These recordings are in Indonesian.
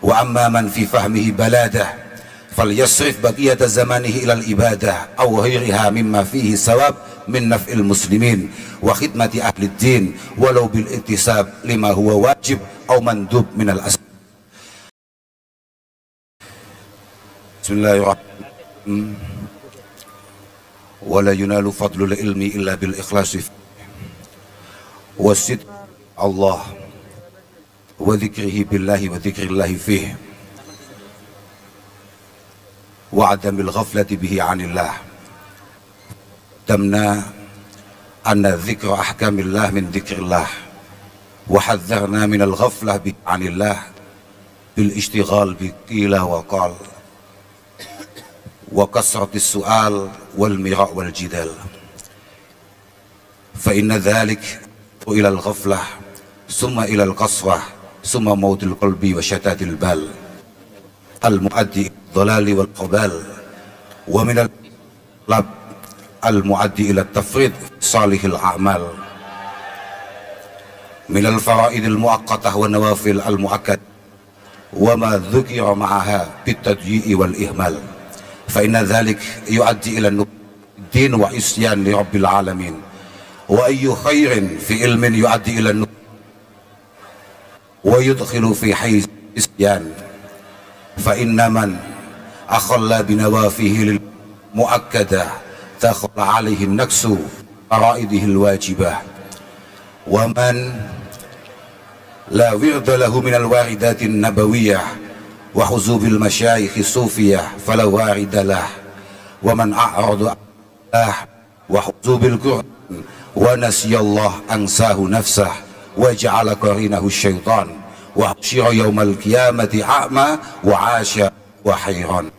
وأما من في فهمه بلادة فليصرف بقية زمانه إلى الإبادة أو غيرها مما فيه ثواب من نفع المسلمين وخدمة أهل الدين ولو بالاكتساب لما هو واجب أو مندوب من الأسباب. بسم الله الرحمن الرحيم. ولا ينال فضل العلم إلا بالإخلاص والصدق الله وذكره بالله وذكر الله فيه وعدم الغفلة به عن الله. تمنى أن ذكر أحكام الله من ذكر الله وحذرنا من الغفلة عن الله بالاشتغال بقيل وقال وكثرة السؤال والمراء والجدال، فإن ذلك إلى الغفلة ثم إلى القسوة ثم موت القلب وشتات البال المؤدي إلى الضلال والقبال، ومن القلب المؤدي إلى التفريط في صالح الأعمال من الفرائض المؤقتة والنوافل المؤكدة وما ذكر معها بالتضييع والإهمال، فإن ذلك يؤدي إلى الدين وعصيان لرب العالمين. وأي خير في علم يؤدي إلى النور ويدخل في حيز العصيان، فإن من أخل بنوافله المؤكدة دخل عليه النقص فرائضه الواجبة، ومن لا ورد له من الواردات النبوية وحزوب المشايخ الصوفية فلا وارد له، ومن أعرض عن الله وحزوب القرآن ونسي الله أنساه نفسه وجعل قرينه الشيطان وحشر يوم القيامة أعمى وعاش وحيران.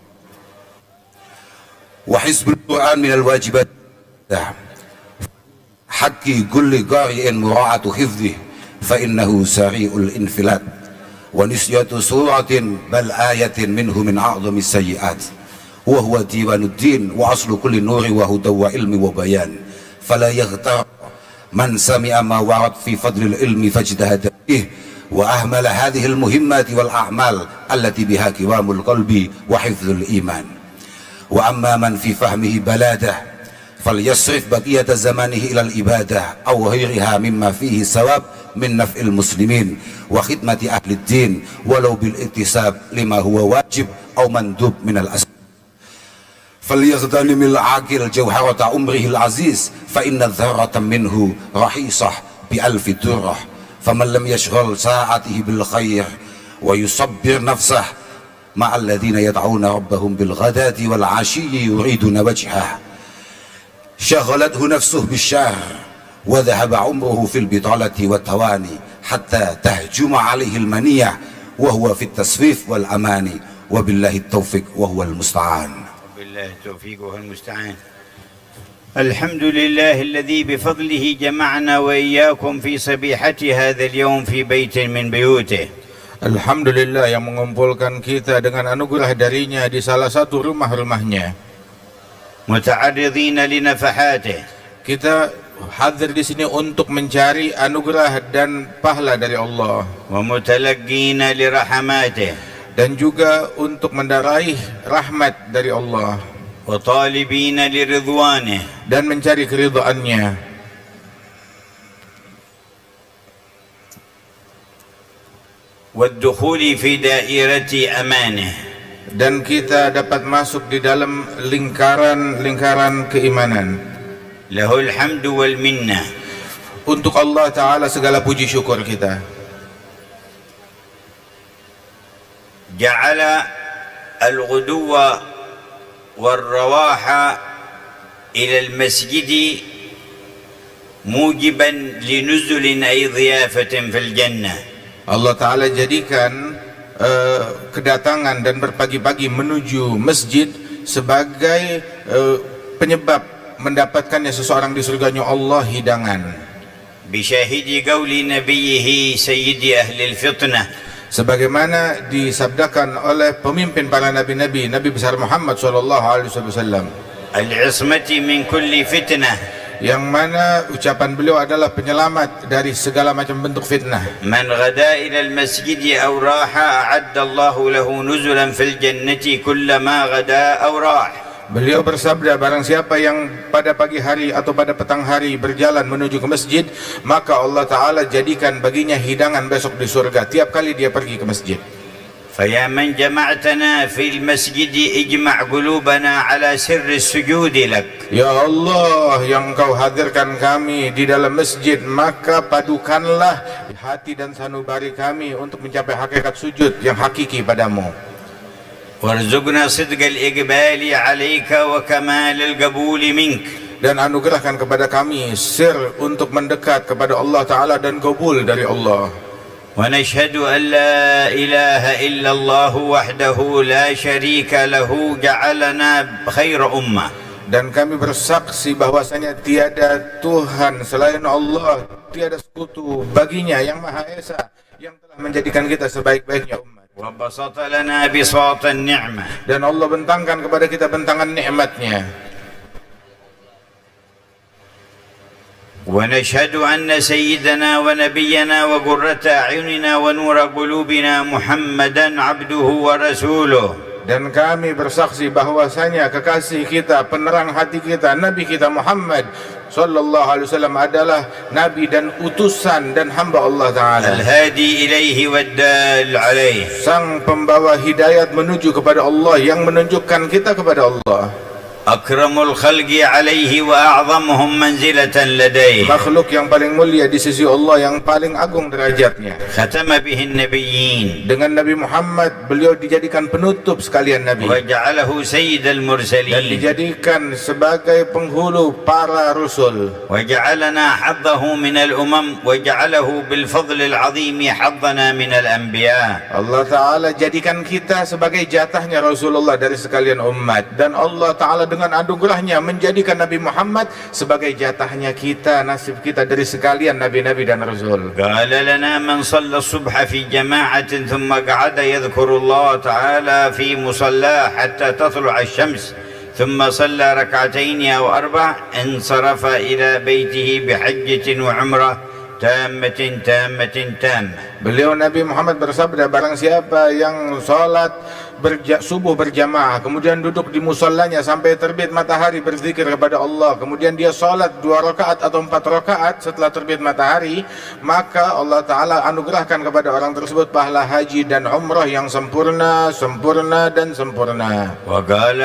وحزب القرآن من الواجبات حق كل قارئ مراعاة حفظه فإنه سريع الانفلات، ونسية سورة بل آية منه من أعظم السيئات، وهو ديوان الدين وأصل كل نور وهدى وعلم وبيان. فلا يغتر من سمع ما ورد في فضل العلم فاجتهد به وأهمل هذه المهمات والأعمال التي بها كرام القلب وحفظ الإيمان. وأما من في فهمه بلادة فليصرف بقية زمانه إلى الإبادة أو غيرها مما فيه ثواب من نفع المسلمين وخدمة أهل الدين ولو بالاكتساب لما هو واجب أو مندوب من الأسباب. فليغتنم العاقل جوهرة عمره العزيز، فإن الذرة منه رخيصة بألف درة، فمن لم يشغل ساعته بالخير ويصبر نفسه مع الذين يدعون ربهم بالغداة والعشي يريدون وجهه شغلته نفسه بالشر وذهب عمره في البطالة والتواني حتى تهجم عليه المنية وهو في التسويف والأماني. وبالله التوفيق وهو المستعان. وبالله التوفيق وهو المستعان. الحمد لله الذي بفضله جمعنا وإياكم في صبيحة هذا اليوم في بيت من بيوته. Alhamdulillah yang mengumpulkan kita dengan anugerah darinya di salah satu rumah-rumahnya. Muta'arridhina li nafahatih. Kita hadir di sini untuk mencari anugerah dan pahala dari Allah. Wa mutalaqqina li rahmatih. Dan juga untuk mendaraih rahmat dari Allah. Wa talibina li ridwanih. Dan mencari keridhaannya. Waddukhuli fi dairati amanih, dan kita dapat masuk di dalam lingkaran keimanan. Lahul hamdu wal minnah. Untuk Allah Ta'ala segala puji syukur kita. Ja'ala al-ghuduwa wal-rawaha ila al-masjidi mujiban linuzulin ay dhiyafatin fil jannah. Allah Ta'ala jadikan kedatangan dan berpagi-pagi menuju masjid sebagai penyebab mendapatkannya seseorang di surganya Allah hidangan. Bisyahidi qawli nabiyhi sayyidi ahli al-fitnah, sebagaimana disabdakan oleh pemimpin para nabi-nabi, Nabi besar Muhammad SAW, al-ismati min kulli fitnah, yang mana ucapan beliau adalah penyelamat dari segala macam bentuk fitnah. من غدا إلى المسجد أو راح أعد الله له نزلا في الجنة كلما غدا أو راح. Beliau bersabda, barang siapa yang pada pagi hari atau pada petang hari berjalan menuju ke masjid, maka Allah Ta'ala jadikan baginya hidangan besok di surga tiap kali dia pergi ke masjid. فيا من جمعتنا في المسجد اجمع قلوبنا على سر السجود لك. Ya Allah, yang Kau hadirkan kami di dalam masjid, maka padukanlah hati dan sanubari kami untuk mencapai hakikat sujud yang hakiki padamu. وارزقنا صدق الإقبال عليك وكمال القبول منك. Dan anugerahkan kepada kami sir untuk mendekat kepada Allah Ta'ala dan kabul dari Allah. ونشهد أن لا إله إلا الله وحده لا شريك له جعلنا خير أمة. Dan kami bersaksi bahwasanya tiada Tuhan selain Allah, tiada sekutu baginya yang Maha Esa, yang telah menjadikan kita sebaik-baiknya umat. وبسط لنا بساط النعمة. Dan Allah bentangkan kepada kita bentangan nikmatnya. ونشهد أن سيدنا ونبينا وقرة أعيننا ونور قلوبنا محمدا عبده ورسوله. Dan kami bersaksi bahwasanya kekasih kita, penerang hati kita, Nabi kita Muhammad sallallahu alaihi wasallam adalah nabi dan utusan dan hamba Allah Ta'ala, الهادي إليه والدال عليه. sang pembawa hidayat menuju kepada Allah, yang menunjukkan kita kepada Allah. أكرم الخلق عليه وأعظمهم منزلة لديه. Makhluk yang paling mulia di sisi Allah, yang paling agung derajatnya. ختم به النبيين Dengan Nabi Muhammad, beliau dijadikan penutup sekalian Nabi, وجعله سيد dan المرسلين dijadikan sebagai penghulu para Rasul. وجعلنا حظه من الأمم وجعله بالفضل العظيم حظنا من الأنبياء. Allah Ta'ala jadikan kita sebagai jatahnya Rasulullah dari sekalian umat, dan Allah Ta'ala dengan anugerahnya menjadikan Nabi Muhammad sebagai jatahnya kita, nasib kita dari sekalian Nabi-Nabi dan Rasul. قال لنا من صلى الصبح في جماعة ثم قعد يذكر الله تعالى في مصلاه حتى تطلع الشمس ثم صلى ركعتين أو أربع انصرف إلى بيته بحجة وعمرة تامة تامة تامة. Beliau Nabi Muhammad bersabda, barang siapa yang sholat subuh berjamaah, kemudian duduk di musallanya sampai terbit matahari berzikir kepada Allah, kemudian dia sholat 2 rakaat atau 4 rakaat setelah terbit matahari, maka Allah Ta'ala anugerahkan kepada orang tersebut pahala haji dan umrah yang sempurna, sempurna dan sempurna. وقال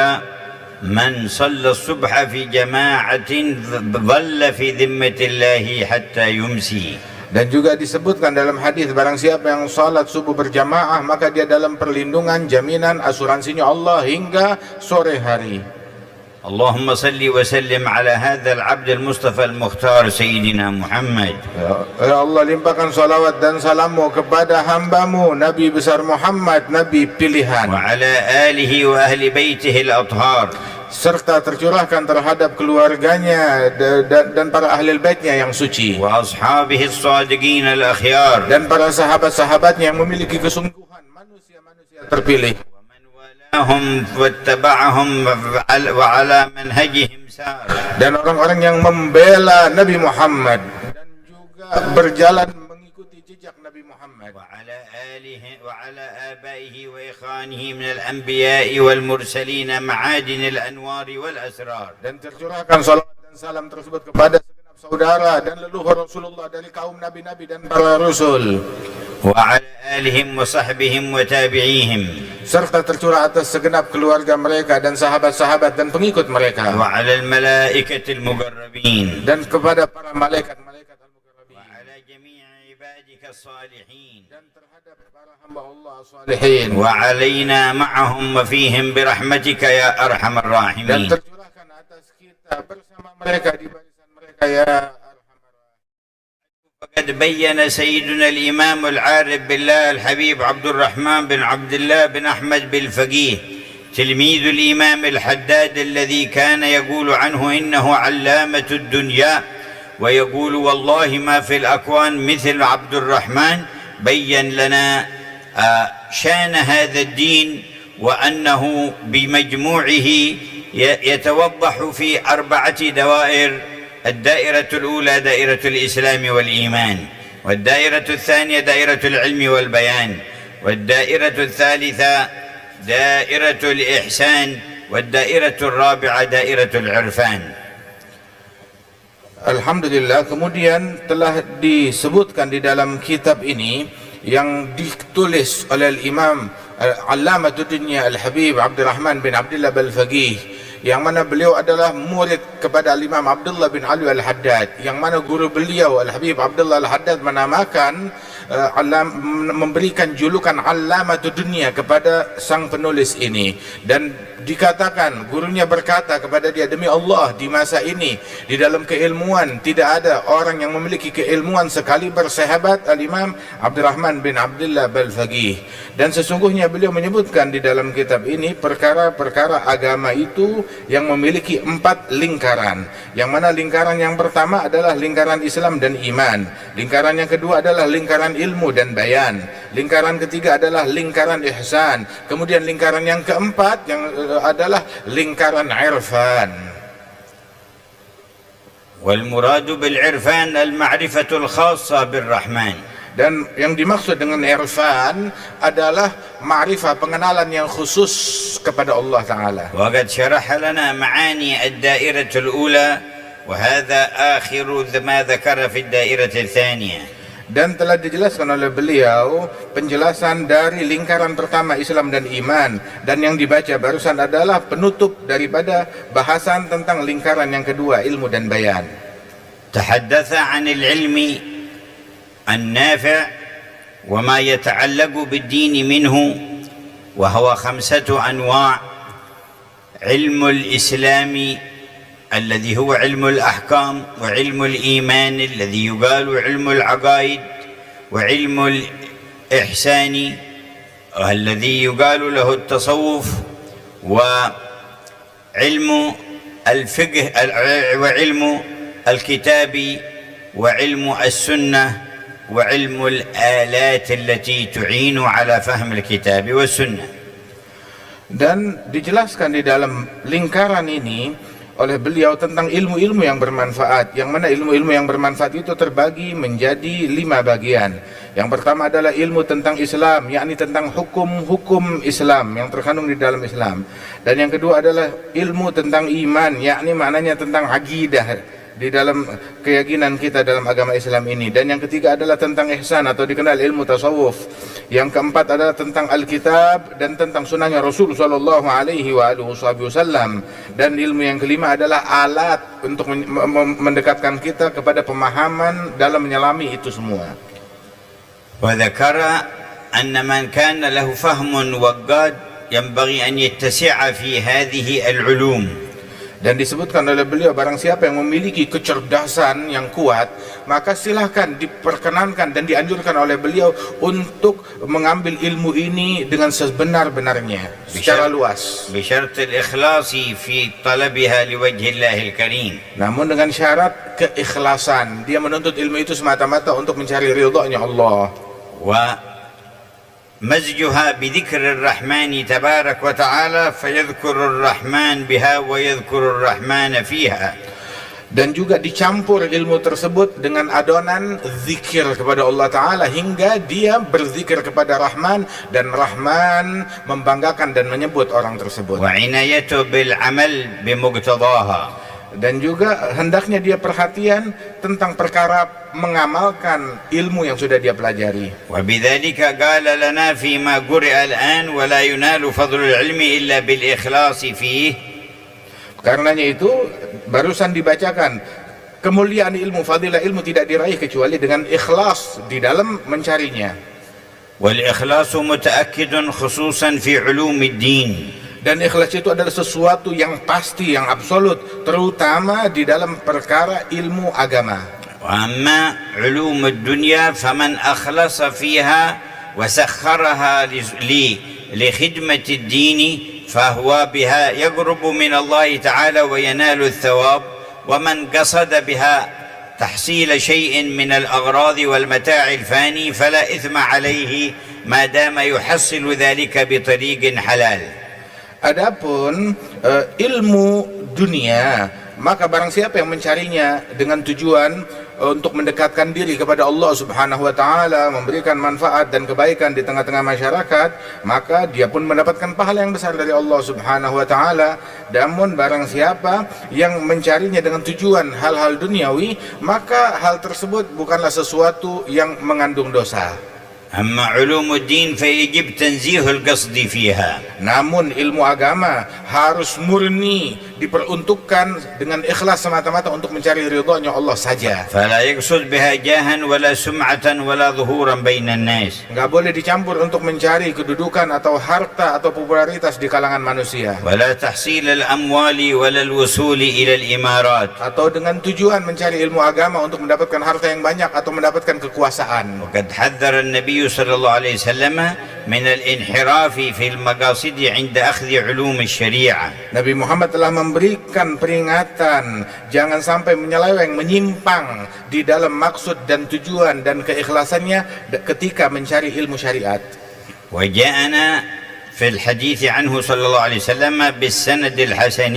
من صلى الصبح في جماعة ظل في ذمة الله حتى يمسي. Dan juga disebutkan dalam hadis, barang siapa yang salat subuh berjamaah, maka dia dalam perlindungan, jaminan, asuransinya Allah hingga sore hari. اللهم صل وسلم على هذا العبد المصطفى المختار سيدنا محمد. Ya Allah, limpahkan salawat dan salammu kepada hambamu Nabi besar Muhammad, Nabi pilihan, وعلى آله وأهل بيته الأطهار. serta tercurahkan terhadap keluarganya dan para ahli baitnya yang suci, وأصحابه الصادقين الأخيار. dan para sahabat-sahabatnya yang memiliki kesungguhan, manusia-manusia terpilih, ومن والاهم واتبعهم وعلى منهجهم سار. dan orang-orang yang membela Nabi Muhammad dan juga berjalan mengikuti jejak Nabi Muhammad, وعلى آله وعلى آبائه وإخوانه من الأنبياء والمرسلين معادن الأنوار والأسرار. dan tercurahkan salawat dan salam tersebut kepada segenap saudara dan leluhur Rasulullah dari kaum nabi-nabi dan para rasul, وعلى آلهم وصحبهم وتابعيهم. serta tercurah atas segenap keluarga mereka dan sahabat-sahabat dan pengikut mereka, وعلى الملائكة المقربين. dan kepada para malaikat-malaikat al-muqarrabin, وعلى جميع عبادك الصالحين. dan terhadap para hamba Allah salihin, وعلينا معهم وفيهم برحمتك يا أرحم dan الراحمين. tercurahkan atas kita bersama mereka di barisan mereka ya arhamar rahimin. وقد بين سيدنا الإمام العارف بالله الحبيب عبد الرحمن بن عبد الله بن أحمد بالفقيه تلميذ الإمام الحداد الذي كان يقول عنه إنه علامة الدنيا ويقول والله ما في الأكوان مثل عبد الرحمن، بين لنا شان هذا الدين وأنه بمجموعه يتوضح في 4 دوائر الدائرة الأولى دائرة الإسلام والإيمان، والدائرة الثانية دائرة العلم والبيان، والدائرة الثالثة دائرة الإحسان، والدائرة الرابعة دائرة العرفان. Alhamdulillah, kemudian telah disebutkan di dalam kitab ini yang ditulis oleh Imam Allamatud-Dunya Al-Habib Abdurrahman bin Abdullah Al-Faqih, yang mana beliau adalah murid kepada Imam Abdullah bin Ali Al-Haddad, yang mana guru beliau Al-Habib Abdullah Al-Haddad menamakan memberikan julukan Allamatud-Dunya kepada sang penulis ini. Dan dikatakan, gurunya berkata kepada dia, demi Allah, di masa ini di dalam keilmuan tidak ada orang yang memiliki keilmuan sekali bersahabat Al-Imam Abdurrahman bin Abdullah Al-Faqih. Dan sesungguhnya beliau menyebutkan di dalam kitab ini perkara-perkara agama itu yang memiliki 4 lingkaran, yang mana lingkaran yang pertama adalah lingkaran Islam dan iman, lingkaran yang kedua adalah lingkaran ilmu dan bayan, lingkaran ketiga adalah lingkaran ihsan, kemudian lingkaran yang keempat yang adalah lingkaran irfan. Wal muradu bil irfan al ma'rifatul khassa bir rahman. Dan yang dimaksud dengan irfan adalah ma'rifah, pengenalan yang khusus kepada Allah Ta'ala. Wa qad syaraha lana ma'ani ad-dairah al-ula wa hadha akhiru ma dzakara fi ad-dairah ats-tsaniyah. Dan telah dijelaskan oleh beliau penjelasan dari lingkaran pertama Islam dan iman, dan yang dibaca barusan adalah penutup daripada bahasan tentang lingkaran yang kedua, ilmu dan bayan. Tahaddatha 'anil ilmi النافع وما يتعلق بالدين منه، وهو 5 أنواع: علم الإسلام الذي هو علم الأحكام، وعلم الإيمان الذي يقال علم العقائد، وعلم الإحسان الذي يقال له التصوف، وعلم الفقه وعلم الكتاب، وعلم السنة، وعلم الآلات التي تعين على فهم الكتاب والسنة. Dan dijelaskan di dalam lingkaran ini oleh beliau tentang ilmu-ilmu yang bermanfaat, yang mana ilmu-ilmu yang bermanfaat itu terbagi menjadi 5 bagian. Yang pertama adalah ilmu tentang Islam, yakni tentang hukum-hukum Islam yang terkandung di dalam Islam. Dan yang kedua adalah ilmu tentang iman, yakni maknanya tentang akidah di dalam keyakinan kita dalam agama Islam ini. Dan yang ketiga adalah tentang ihsan atau dikenal ilmu tasawuf. Yang keempat adalah tentang Alkitab dan tentang sunnahnya Rasul sallallahu alaihi wasallam. Dan ilmu yang kelima adalah alat untuk mendekatkan kita kepada pemahaman dalam menyelami itu semua. Wa dzakara anna man kana lahu fahmun waqqad yanbaghi an yattasi'a fi hadhihi al-ulum. Dan disebutkan oleh beliau, barang siapa yang memiliki kecerdasan yang kuat, maka silahkan diperkenankan dan dianjurkan oleh beliau untuk mengambil ilmu ini dengan sebenar-benarnya, secara luas. Bisyarat al-ikhlasi fi talabiha liwajhillahil karim. Namun dengan syarat keikhlasan, dia menuntut ilmu itu semata-mata untuk mencari ridha-Nya Allah. Wa مزجها بذكر الرحمن تبارك وتعالى فيذكر الرحمن بها ويذكر الرحمن فيها. Dan juga dicampur ilmu tersebut dengan adonan zikir kepada Allah Ta'ala, hingga dia berzikir kepada Rahman, dan Rahman membanggakan dan menyebut orang tersebut. Wa inayatu bil amal bimuqtadaha. Dan juga hendaknya dia perhatian tentang perkara mengamalkan ilmu yang sudah dia pelajari. Wa bidzalika qala lana fi ma quri'a al-an wa la yunalu fadlul ilmi illa bil ikhlasi fihi. Karenanya itu barusan dibacakan, kemuliaan ilmu, fadilah ilmu tidak diraih kecuali dengan ikhlas di dalam mencarinya. Wal ikhlasu mutaakkidun khususan fi ulumid din. Dan ikhlas itu adalah sesuatu yang pasti, yang absolut, terutama di dalam perkara ilmu agama. Wa amma ulumud dunya faman akhlasa fiha wa sakhkharaha li khidmati ad-din fahuwa biha yaqrubu min Allah ta'ala wa yanalu ath-thawab, wa man qasada biha تحصيل شيء من الأغراض والمتاع الفاني فلا إثم عليه ما دام يحصل ذلك بطريق حلال. Adapun ilmu dunia maka barang siapa yang mencarinya dengan tujuan untuk mendekatkan diri kepada Allah Subhanahu wa taala, memberikan manfaat dan kebaikan di tengah-tengah masyarakat, maka dia pun mendapatkan pahala yang besar dari Allah Subhanahu wa taala. Namun barang siapa yang mencarinya dengan tujuan hal-hal duniawi, maka hal tersebut bukanlah sesuatu yang mengandung dosa. أما علوم الدين فيجب تنزيه القصد فيها. Namun ilmu agama harus murni, diperuntukkan dengan ikhlas semata-mata untuk mencari ridhonya Allah saja. فلا يقصد بها جاها ولا سمعة ولا ظهورا بين الناس. Nggak boleh dicampur untuk mencari kedudukan atau harta atau popularitas di kalangan manusia. ولا تحصيل الأموال ولا الوصول إلى الإمارات. Atau dengan tujuan mencari ilmu agama untuk mendapatkan harta yang banyak atau mendapatkan kekuasaan. وقد حذر النبي صلى الله عليه وسلم من الانحراف في المقاصد عند أخذ علوم الشريعة. Nabi Muhammad telah memberikan peringatan jangan sampai menyeleweng, menyimpang di dalam maksud dan tujuan dan keikhlasannya ketika mencari ilmu syariat. وجاءنا في الحديث عنه صلى الله عليه وسلم بالسند الحسن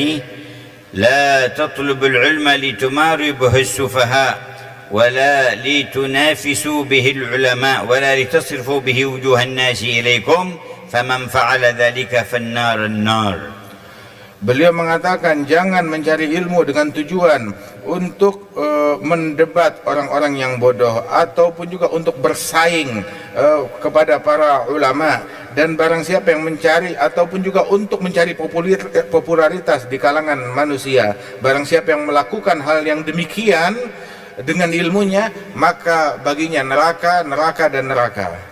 لا تطلب العلم لتماروا به السفهاء ولا لتنافسوا به العلماء ولا لتصرفوا به وجوه الناس إليكم فمن فعل ذلك فالنار النار. Beliau mengatakan jangan mencari ilmu dengan tujuan untuk mendebat orang-orang yang bodoh ataupun juga untuk bersaing kepada para ulama, dan barang siapa yang mencari ataupun juga untuk mencari popularitas di kalangan manusia, barang siapa yang melakukan hal yang demikian dengan ilmunya, maka baginya neraka, neraka dan neraka.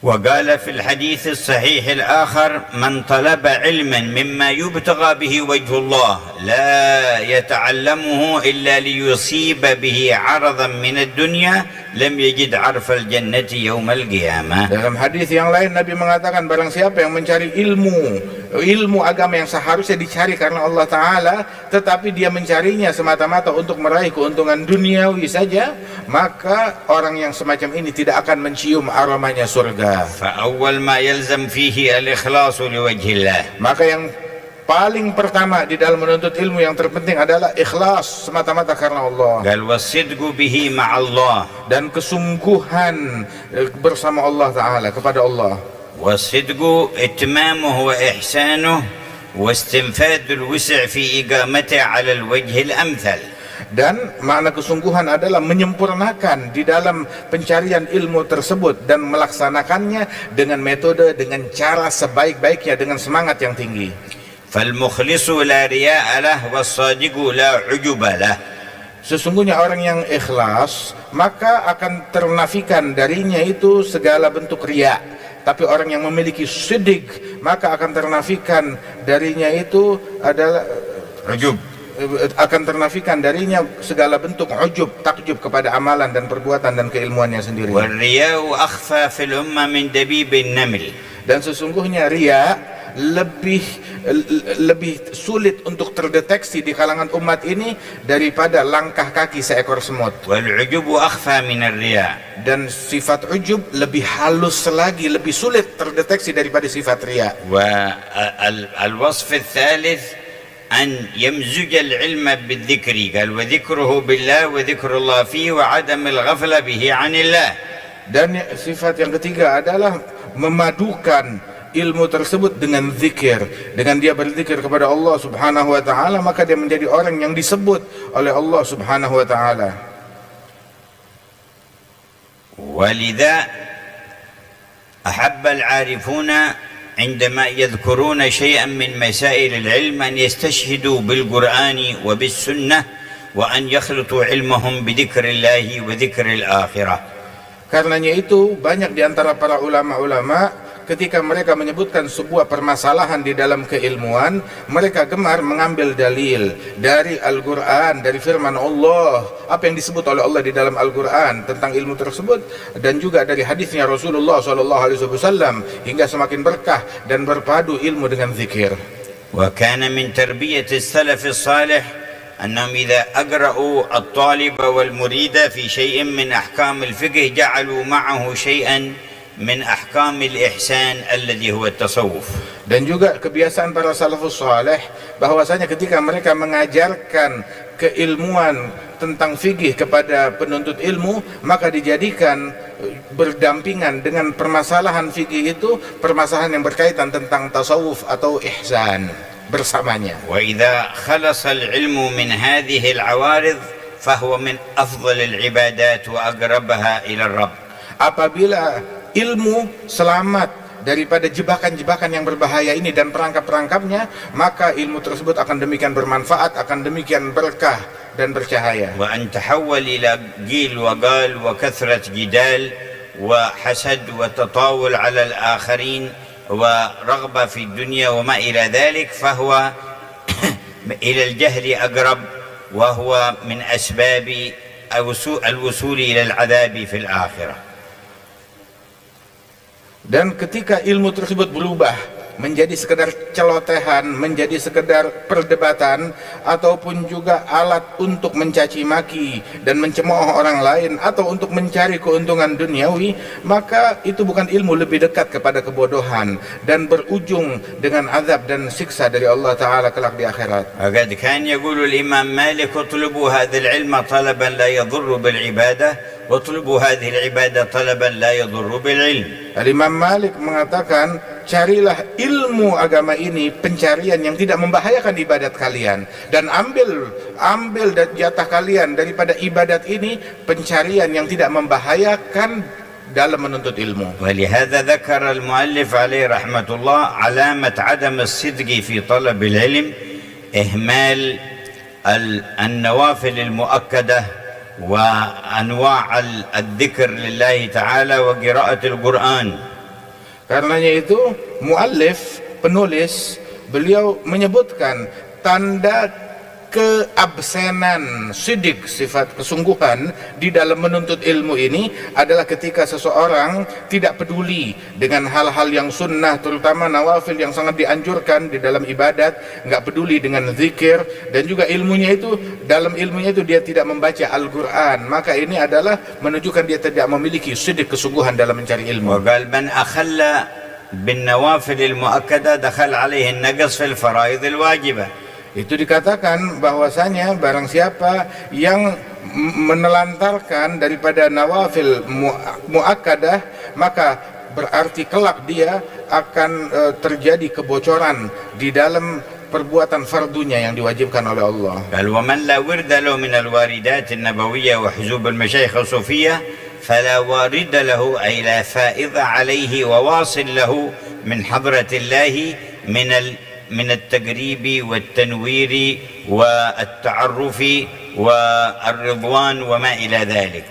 وقال في الحديث الصحيح الآخر من طلب علما مما يبتغى به وجه الله لا يتعلمه إلا ليصيب به عرضا من الدنيا لم يجد عرف الجنة يوم القيامة. Dalam hadis yang lain Nabi mengatakan barang siapa yang mencari ilmu agama yang seharusnya dicari karena Allah Ta'ala, tetapi dia mencarinya semata-mata untuk meraih keuntungan duniawi saja, maka orang yang semacam ini tidak akan mencium aromanya surga. فأول ما يلزم فيه الإخلاص لوجه الله. Maka yang paling pertama di dalam menuntut ilmu yang terpenting adalah ikhlas semata-mata karena Allah. قال والصدق به مع الله. Dan kesungguhan bersama Allah Ta'ala, kepada Allah. والصدق إتمامه وإحسانه واستنفاذ الوسع في إقامته على الوجه الأمثل. Dan makna kesungguhan adalah menyempurnakan di dalam pencarian ilmu tersebut dan melaksanakannya dengan metode, dengan cara sebaik-baiknya, dengan semangat yang tinggi. فالمخلص لا رياء له والصادق لا عجب له. Sesungguhnya orang yang ikhlas maka akan ternafikan darinya itu segala bentuk riya. Tapi orang yang memiliki sidq maka akan ternafikan darinya itu adalah ujub, akan ternafikan darinya segala bentuk ujub, takjub kepada amalan dan perbuatan dan keilmuannya sendiri. والرياء أخفى في الأمة من دبيب النمل. Dan sesungguhnya riya lebih sulit untuk terdeteksi di kalangan umat ini daripada langkah kaki seekor semut. والعجب أخفى من الرياء. Dan sifat ujub lebih halus lagi, lebih sulit terdeteksi daripada sifat riya. والوصف الثالث أن يمزج العلم بالذكر. قال وذكره بالله وذكر الله فيه وعدم الغفلة به عن الله. Dan sifat yang ketiga adalah memadukan ilmu tersebut dengan zikir. Dengan dia berzikir kepada Allah Subhanahu wa taala, maka dia menjadi orang yang disebut oleh Allah Subhanahu wa taala. ولذا أحب العارفون عندما يذكرون شيئا من مسائل العلم أن يستشهدوا بالقرآن وبالسنة وأن يخلطوا علمهم بذكر الله وذكر الآخرة. Karenanya itu banyak di antara para ulama-ulama ketika mereka menyebutkan sebuah permasalahan di dalam keilmuan, mereka gemar mengambil dalil dari Al-Quran, dari firman Allah, apa yang disebut oleh Allah di dalam Al-Quran tentang ilmu tersebut, dan juga dari hadisnya Rasulullah SAW, hingga semakin berkah dan berpadu ilmu dengan zikir. وكان من تربية السلف الصالح أنهم إذا أقرأوا الطالب والمريد في شيء من أحكام الفقه جعلوا معه شيئا من أحكام الإحسان الذي هو التصوف. Dan juga kebiasaan para salafus saleh bahwasanya ketika mereka mengajarkan keilmuan tentang fikih kepada penuntut ilmu, maka dijadikan berdampingan dengan permasalahan fikih itu permasalahan yang berkaitan tentang tasawuf atau ihsan bersamanya. وإذا خلص العلم من هذه العوارض فهو من أفضل العبادات وأقربها إلى الرب. Apabila ilmu selamat daripada jebakan-jebakan yang berbahaya ini dan perangkap-perangkapnya, maka ilmu tersebut akan demikian bermanfaat, akan demikian berkah dan bercahaya. وأن تحول إلى قيل وقال وكثرة جدال وحسد وتطاول على الآخرين ورغبة في الدنيا وما إلى ذلك فهو إلى الجهل أقرب، وهو من أسباب الوصول إلى العذاب في الآخرة. Dan ketika ilmu tersebut berubah menjadi sekedar celotehan, menjadi sekedar perdebatan, ataupun juga alat untuk mencaci maki dan mencemooh orang lain, atau untuk mencari keuntungan duniawi, maka itu bukan ilmu, lebih dekat kepada kebodohan dan berujung dengan azab dan siksa dari Allah Ta'ala kelak di akhirat. وقد كان يقول الإمام مالك اطلبوا هذا العلم طلبا لا يضر بالعبادة واطلبوا هذه العبادة طلبا لا يضر بالعلم. Imam Malik mengatakan, carilah ilmu agama ini pencarian yang tidak membahayakan ibadat kalian, dan ambil jatah kalian daripada ibadat ini pencarian yang tidak membahayakan dalam menuntut ilmu. ولهذا ذكر المؤلف عليه رحمة الله علامة عدم الصدق في طلب العلم إهمال النوافل المؤكدة وأنواع الذكر لله تعالى وقراءة القرآن. Karenanya itu muallif, penulis, beliau menyebutkan tanda keabsenan sidik, sifat kesungguhan di dalam menuntut ilmu ini adalah ketika seseorang tidak peduli dengan hal-hal yang sunnah, terutama nawafil yang sangat dianjurkan di dalam ibadat, nggak peduli dengan zikir, dan juga ilmunya itu, dalam ilmunya itu dia tidak membaca Al-Quran, maka ini adalah menunjukkan dia tidak memiliki sidik kesungguhan dalam mencari ilmu. وقال من أخل بالنوافل المؤكدة دخل عليه النقص في الفرائض الواجبة. Itu dikatakan bahwasanya barang siapa yang menelantarkan daripada nawafil muakkadah, maka berarti kelak dia akan terjadi kebocoran di dalam perbuatan fardunya yang diwajibkan oleh Allah. قال ومن لا ورد له من الواردات النبوية وحزوب المشايخ الصوفية فلا وارد له أي لا فائض عليه وواصل له من حضرة الله من التقريب والتنوير والتعرف والرضوان وما إلى ذلك.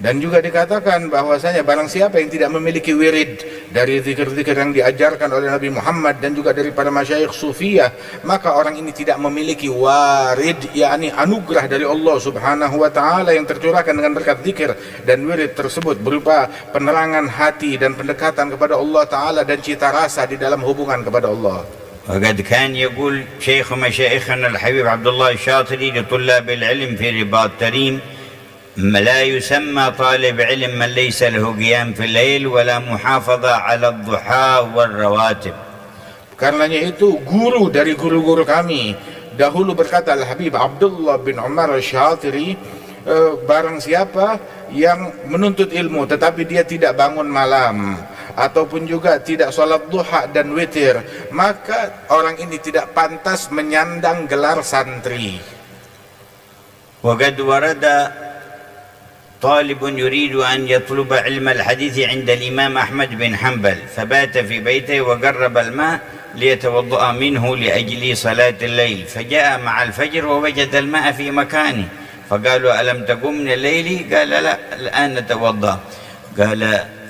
Dan juga dikatakan bahwasanya barang siapa yang tidak memiliki wirid dari zikir-zikir yang diajarkan oleh Nabi Muhammad dan juga dari para masyayikh sufiyah, maka orang ini tidak memiliki warid, yakni anugerah dari Allah Subhanahu wa taala yang tercurahkan dengan berkat zikir dan wirid tersebut berupa penerangan hati dan pendekatan kepada Allah taala dan cita rasa di dalam hubungan kepada Allah. وقد كان يقول شيخ مشايخنا الحبيب عبد الله الشاطري لطلاب العلم في رباط تريم لا يسمى طالب علم من ليس له قيام في الليل ولا محافظة على الضحى والرواتب. Karenanya itu guru dari guru-guru kami dahulu berkata, Al-Habib Abdullah bin Umar Al-Syatiri, barang siapa yang menuntut ilmu tetapi dia tidak bangun malam ataupun juga tidak sholat duha dan witir, maka orang ini tidak pantas menyandang gelar santri. وقد ورد طالب يريد أن يطلب علم الحديث عند الإمام أحمد بن حنبل فبات في بيته وقرب الماء ليتوضأ منه لأجل صلاة الليل، فجاء مع الفجر ووجد الماء في مكانه فقالوا ألم تقم من الليل؟ قال لا الآن نتوضأ. قال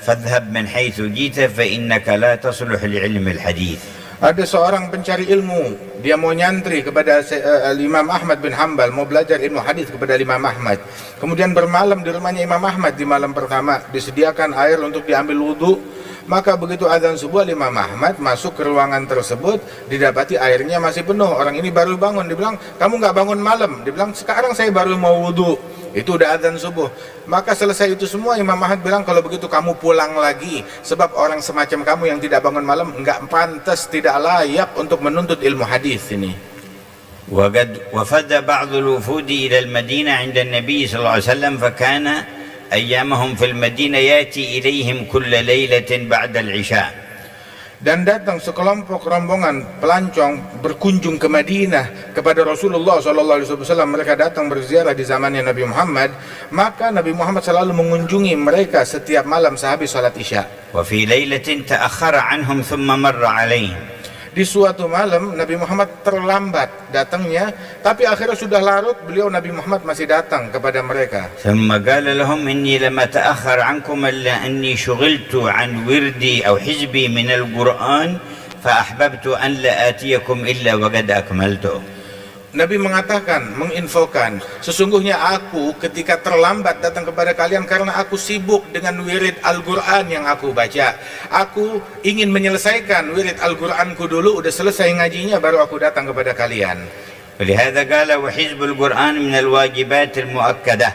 فاذهب من حيث جئت فإنك لا تصلح لعلم الحديث. Ada seorang pencari ilmu, dia mau nyantri kepada Imam Ahmad bin Hanbal, mau belajar ilmu hadis kepada Imam Ahmad. Kemudian bermalam di rumahnya Imam Ahmad di malam pertama, disediakan air untuk diambil wudhu. Maka begitu azan subuh, Imam Ahmad masuk ke ruangan tersebut, didapati airnya masih penuh. Orang ini baru bangun, dibilang, kamu nggak bangun malam? Dibilang, sekarang saya baru mau wudhu. Itu udah azan subuh. Maka selesai itu semua, Imam Ahmad bilang, kalau begitu kamu pulang lagi, sebab orang semacam kamu yang tidak bangun malam enggak pantas, tidak layak untuk menuntut ilmu hadis ini. وقد وفد بعض الوفود إلى المدينة عند النبي صلى الله عليه وسلم فكان أيامهم في المدينة يأتي إليهم كل ليلة بعد العشاء. Dan datang sekelompok rombongan pelancong berkunjung ke Madinah kepada Rasulullah SAW. Mereka datang berziarah di zamannya Nabi Muhammad. Maka Nabi Muhammad selalu mengunjungi mereka setiap malam sehabis salat Isya. وفي ليلة تأخر عنهم ثم مر عليهم. Di suatu malam Nabi Muhammad terlambat datangnya, tapi akhirnya sudah larut, beliau Nabi Muhammad masih datang kepada mereka. ثم قال لهم إني لم أتأخر عنكم إلا أني شغلت عن وردي أو حزبي من القرآن فأحببت أن لا آتيكم إلا وقد أكملته. Nabi mengatakan, menginfokan, sesungguhnya aku ketika terlambat datang kepada kalian karena aku sibuk dengan wirid Al-Quran yang aku baca. Aku ingin menyelesaikan wirid Al-Quranku dulu, udah selesai ngajinya baru aku datang kepada kalian. ولهذا قال وحزب القرآن من الواجبات المؤكدة.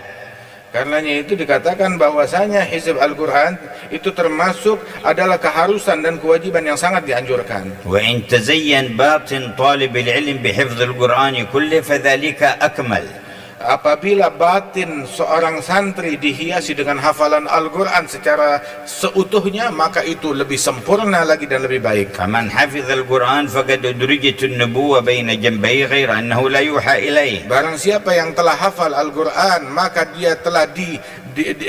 Karenanya itu dikatakan bahwasanya hizb Al-Quran itu termasuk adalah keharusan dan kewajiban yang sangat dianjurkan. وإن تزين باطن طالب العلم بحفظ القرآن كله فذلك أكمل. Apabila batin seorang santri dihiasi dengan hafalan Al-Quran secara seutuhnya, maka itu lebih sempurna lagi dan lebih baik. فمن حفظ القرآن فقد أدرجت النبوة بين جنبيه غير أنه لا يوحى إليه. Barang siapa yang telah hafal Al-Quran, maka dia telah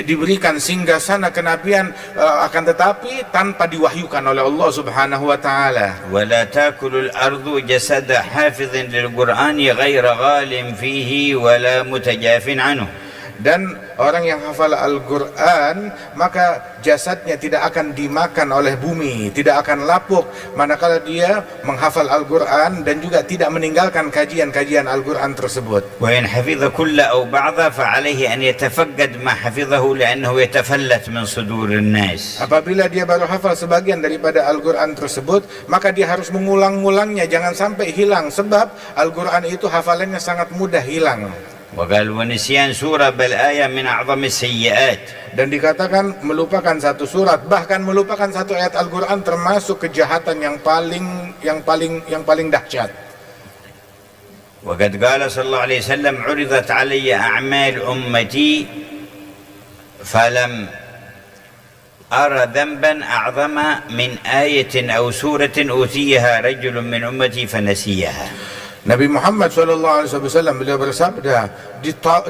diberikan singgasana kenabian, akan tetapi tanpa diwahyukan oleh Allah Subhanahu wa taala. ولا تأكل الأرض جسد حافظ للقرآن غير غال فيه ولا متجاف عنه. Dan orang yang hafal Al-Quran, maka jasadnya tidak akan dimakan oleh bumi, tidak akan lapuk manakala dia menghafal Al-Quran, dan juga tidak meninggalkan kajian-kajian Al-Quran tersebut. وإن حفظ كل أو بعض فعليه أن يتفقد ما حفظه لأنه يتفلت من صدور الناس. Apabila dia baru hafal sebagian daripada Al-Quran tersebut, maka dia harus mengulang-ulangnya, jangan sampai hilang, sebab Al-Quran itu hafalannya sangat mudah hilang. وقال ونسيان سورة بل آية من أعظم السيئات. Dan dikatakan melupakan satu surat, bahkan melupakan satu ayat Al-Quran termasuk kejahatan yang paling dahsyat. وقد قال صلى الله عليه وسلم عرضت علي أعمال أمتي فلم أرى ذنبا أعظم من آية أو سورة أوتيها رجل من أمتي فنسيها. Nabi Muhammad SAW beliau bersabda,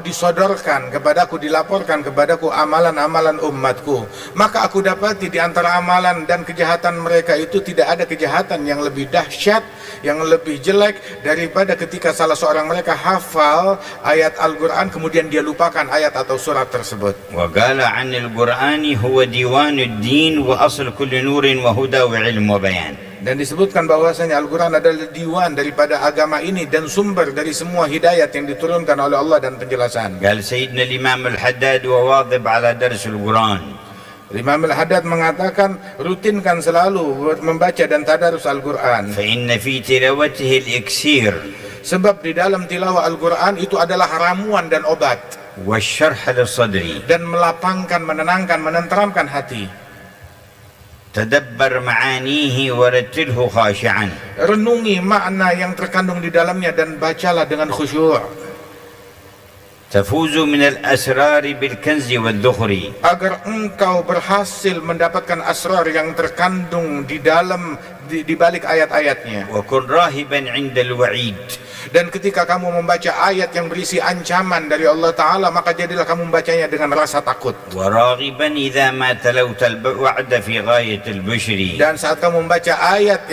disodorkan kepadaku, dilaporkan kepadaku amalan-amalan umatku, maka aku dapati di antara amalan dan kejahatan mereka itu tidak ada kejahatan yang lebih dahsyat, yang lebih jelek daripada ketika salah seorang mereka hafal ayat Al-Quran kemudian dia lupakan ayat atau surat tersebut. وقال عن القرآن هو ديوان الدين وأصل كل نور وهدى وعلم وبيان. Dan disebutkan bahwasanya Al-Quran adalah diwan daripada agama ini dan sumber dari semua hidayat yang diturunkan oleh Allah dan penjelasan. قال سيدنا الإمام الحداد وواظب على درس القرآن. Imam Al-Haddad mengatakan, rutinkan selalu membaca dan tadarus Al-Quran. فإن في تلاوته الإكسير. Sebab di dalam tilawah Al-Quran itu adalah ramuan dan obat. والشرح للصدر. Dan melapangkan, menenangkan, menenteramkan hati. تدبر معانيه ورتله خاشعا. Renungi makna yang terkandung di dalamnya dan bacalah dengan khusyuk. تفوز من الأسرار بالكنز والذخر. Agar engkau berhasil mendapatkan asrar yang terkandung di dalam di balik ayat-ayatnya. وكن راهبا عند الوعيد. Dan ketika kamu membaca ayat yang berisi ancaman dari Allah Ta'ala, maka jadilah kamu membacanya dengan rasa takut. وراغبا إذا ما تلوت الوعد في غاية البشر. Dan saat kamu membaca ayat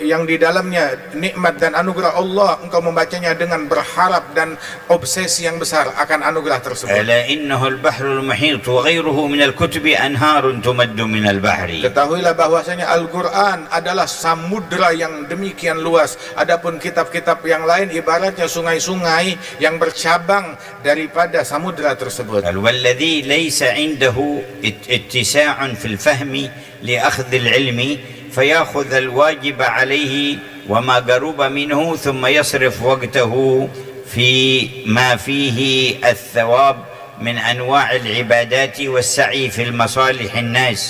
yang di dalamnya nikmat dan anugerah Allah, engkau membacanya dengan berharap dan obsesi yang besar akan anugerah tersebut. ألا إنه البحر المحيط وغيره من الكتب أنهار تمد من البحر. Ketahuilah bahwasanya Al-Quran adalah samudra yang demikian luas. Adapun kitab-kitab yang lain ibaratnya sungai-sungai yang bercabang daripada samudra tersebut. والذي ليس عنده اتساع في الفهم لأخذ العلم فيأخذ الواجب عليه وما قرب منه ثم يصرف وقته في ما فيه الثواب من أنواع العبادات والسعي في المصالح الناس.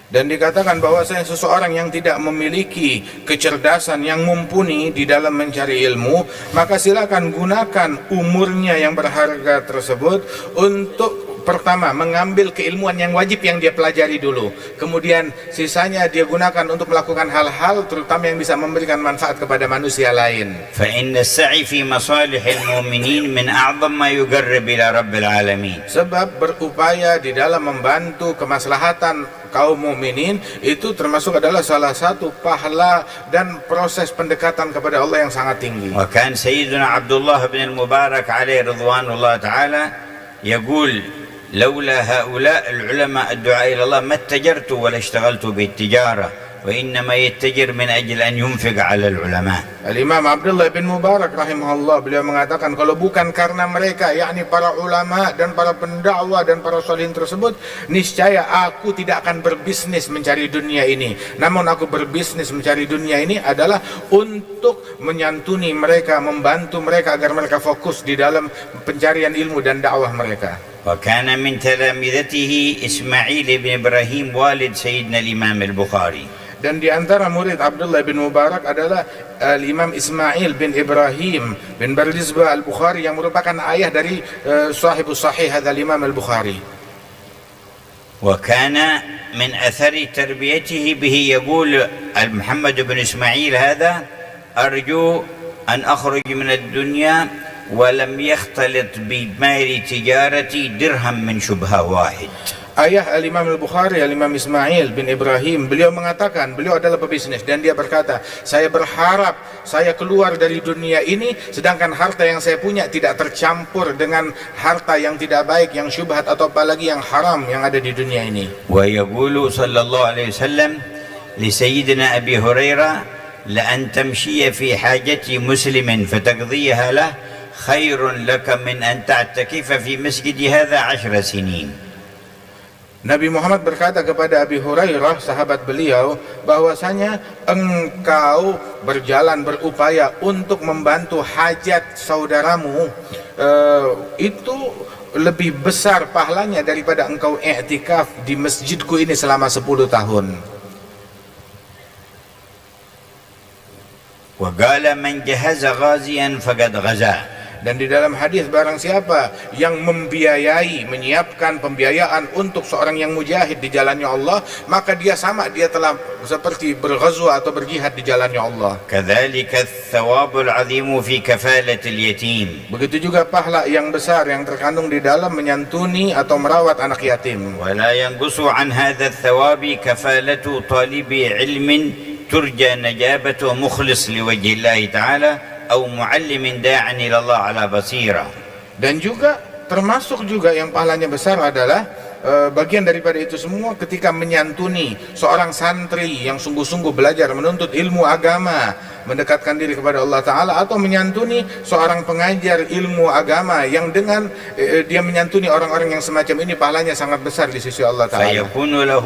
Dan dikatakan bahwasanya seseorang yang tidak memiliki kecerdasan yang mumpuni di dalam mencari ilmu, maka silakan gunakan umurnya yang berharga tersebut untuk pertama mengambil keilmuan yang wajib yang dia pelajari dulu, kemudian sisanya dia gunakan untuk melakukan hal-hal terutama yang bisa memberikan manfaat kepada manusia lain. فإن السعي في مصالح المؤمنين من أعظم ما يقرب إلى رب العالمين. Sebab berupaya di dalam membantu kemaslahatan kaum mukminin itu termasuk adalah salah satu pahala dan proses pendekatan kepada Allah yang sangat tinggi. وكان سيدنا عبد الله بن المبارك عليه رضوان الله تعالى يقول: لولا هؤلاء العلماء الدعاء إلى الله ما اتجرت ولا اشتغلت بالتجارة وإنما يتجر من أجل أن ينفق على العلماء. Al-Imam Abdullah bin Mubarak rahimahullah, beliau mengatakan kalau bukan karena mereka, yakni para ulama dan para pendakwah dan para sholihin tersebut, niscaya aku tidak akan berbisnis mencari dunia ini. Namun aku berbisnis mencari dunia ini adalah untuk menyantuni mereka, membantu mereka agar mereka fokus di dalam pencarian ilmu dan dakwah mereka. وكان من تلامذته إسماعيل بن إبراهيم والد سيدنا الإمام البخاري. Dan di antara murid Abdullah bin Mubarak adalah Imam Ismail bin Ibrahim bin Bardizbah al-Bukhari yang merupakan ayah dari sahibus sahih hadzal Imam al-Bukhari. وكان من أثر تربيته به يقول محمد بن إسماعيل هذا: أرجو أن أخرج من الدنيا ولم يختلط بمال تجارتي درهم من شبهة واحد. Ayah Al-Imam Al-Bukhari, Al-Imam Ismail bin Ibrahim, beliau mengatakan, beliau adalah pebisnis dan dia berkata, saya berharap saya keluar dari dunia ini sedangkan harta yang saya punya tidak tercampur dengan harta yang tidak baik, yang syubhat atau apalagi yang haram yang ada di dunia ini. ويقول صلى الله عليه وسلم لسيدنا أبي هريرة: لأن تمشي في حاجة مسلم فتقضيها له خير لك من أن تعتكف في مسجد هذا 10 سنين. Nabi Muhammad berkata kepada Abi Hurairah, sahabat beliau, bahwasanya engkau berjalan berupaya untuk membantu hajat saudaramu, itu lebih besar pahalanya daripada engkau i'tikaf di masjidku ini selama 10 tahun. وقال من جهز غازيا فقد غزا. Dan di dalam hadis, barang siapa yang membiayai, menyiapkan pembiayaan untuk seorang yang mujahid di jalannya Allah, maka dia sama, dia telah seperti berghazwa atau berjihad di jalannya Allah. كذلك الثواب العظيم في كفالة اليتيم. Begitu juga pahala yang besar yang terkandung di dalam menyantuni atau merawat anak yatim. ولا ينقص عن هذا الثواب كفالة طالب علم ترجى نجابته مخلص لوجه الله تعالى أو معلم داع إلى الله على بصيرة. Dan juga termasuk juga yang pahalanya besar adalah bagian daripada itu semua ketika menyantuni seorang santri yang sungguh-sungguh belajar menuntut ilmu agama, mendekatkan diri kepada Allah Ta'ala, atau menyantuni seorang pengajar ilmu agama yang dengan dia menyantuni orang-orang yang semacam ini, pahalanya sangat besar di sisi Allah Ta'ala. فيكون له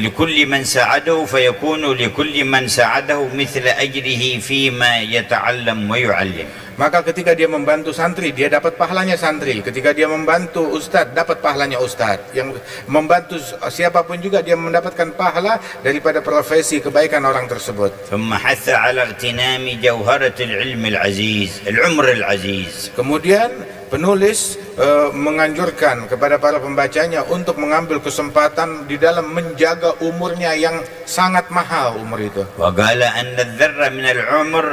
لكل من ساعده فيكون لكل من ساعده مثل أجره فيما يتعلم ويعلم. Maka ketika dia membantu santri, dia dapat pahalanya santri. Ketika dia membantu ustadz, dapat pahalanya ustadz. Yang membantu siapapun juga, dia mendapatkan pahala daripada profesi kebaikan orang tersebut. ثم حث على اغتنام جوهرة العلم العزيز العمر العزيز. Kemudian penulis menganjurkan kepada para pembacanya untuk mengambil kesempatan di dalam menjaga umurnya yang sangat mahal, umur itu. وقال أن الذرة من العمر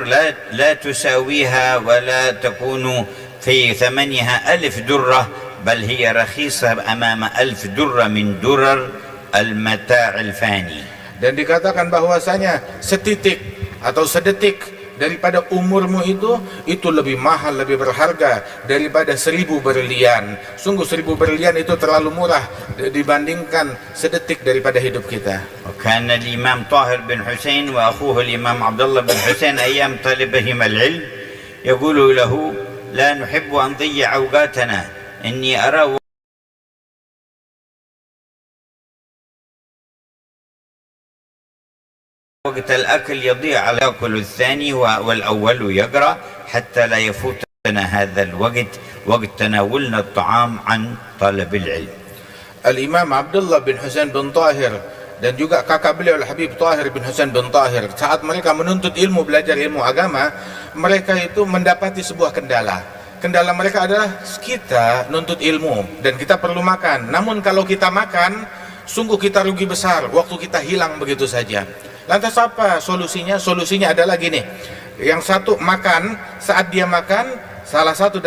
لا تساويها ولا تكون في ثمنها 1000 درة بل هي رخيصة أمام 1000 درة من درر المتاع الفاني. Dan dikatakan bahwasanya setitik atau sedetik daripada umurmu itu lebih mahal, lebih berharga daripada 1000 berlian. Sungguh 1000 berlian itu terlalu murah dibandingkan sedetik daripada hidup kita. وكان الإمام طاهر بن حسين وأخوه الإمام عبد الله بن حسين أيام طلبهما العلم يقول له: لا نحب أن نضيع أوقاتنا، إني أرى وقت الأكل يضيع على يأكل الثاني والأول يقرأ حتى لا يفوتنا هذا الوقت، وقت تناولنا الطعام عن طلب العلم. Al-Imam Abdullah bin Husain bin Tahir dan juga kakak beliau Al-Habib Tahir bin Husain bin Tahir, saat mereka menuntut ilmu, belajar ilmu agama, mereka itu mendapati sebuah kendala. Kendala mereka adalah kita nuntut ilmu dan kita perlu makan. Namun kalau kita makan, sungguh kita rugi besar, waktu kita hilang begitu saja. Lantas apa solusinya? Solusinya adalah gini, yang satu makan, saat dia makan, salah satu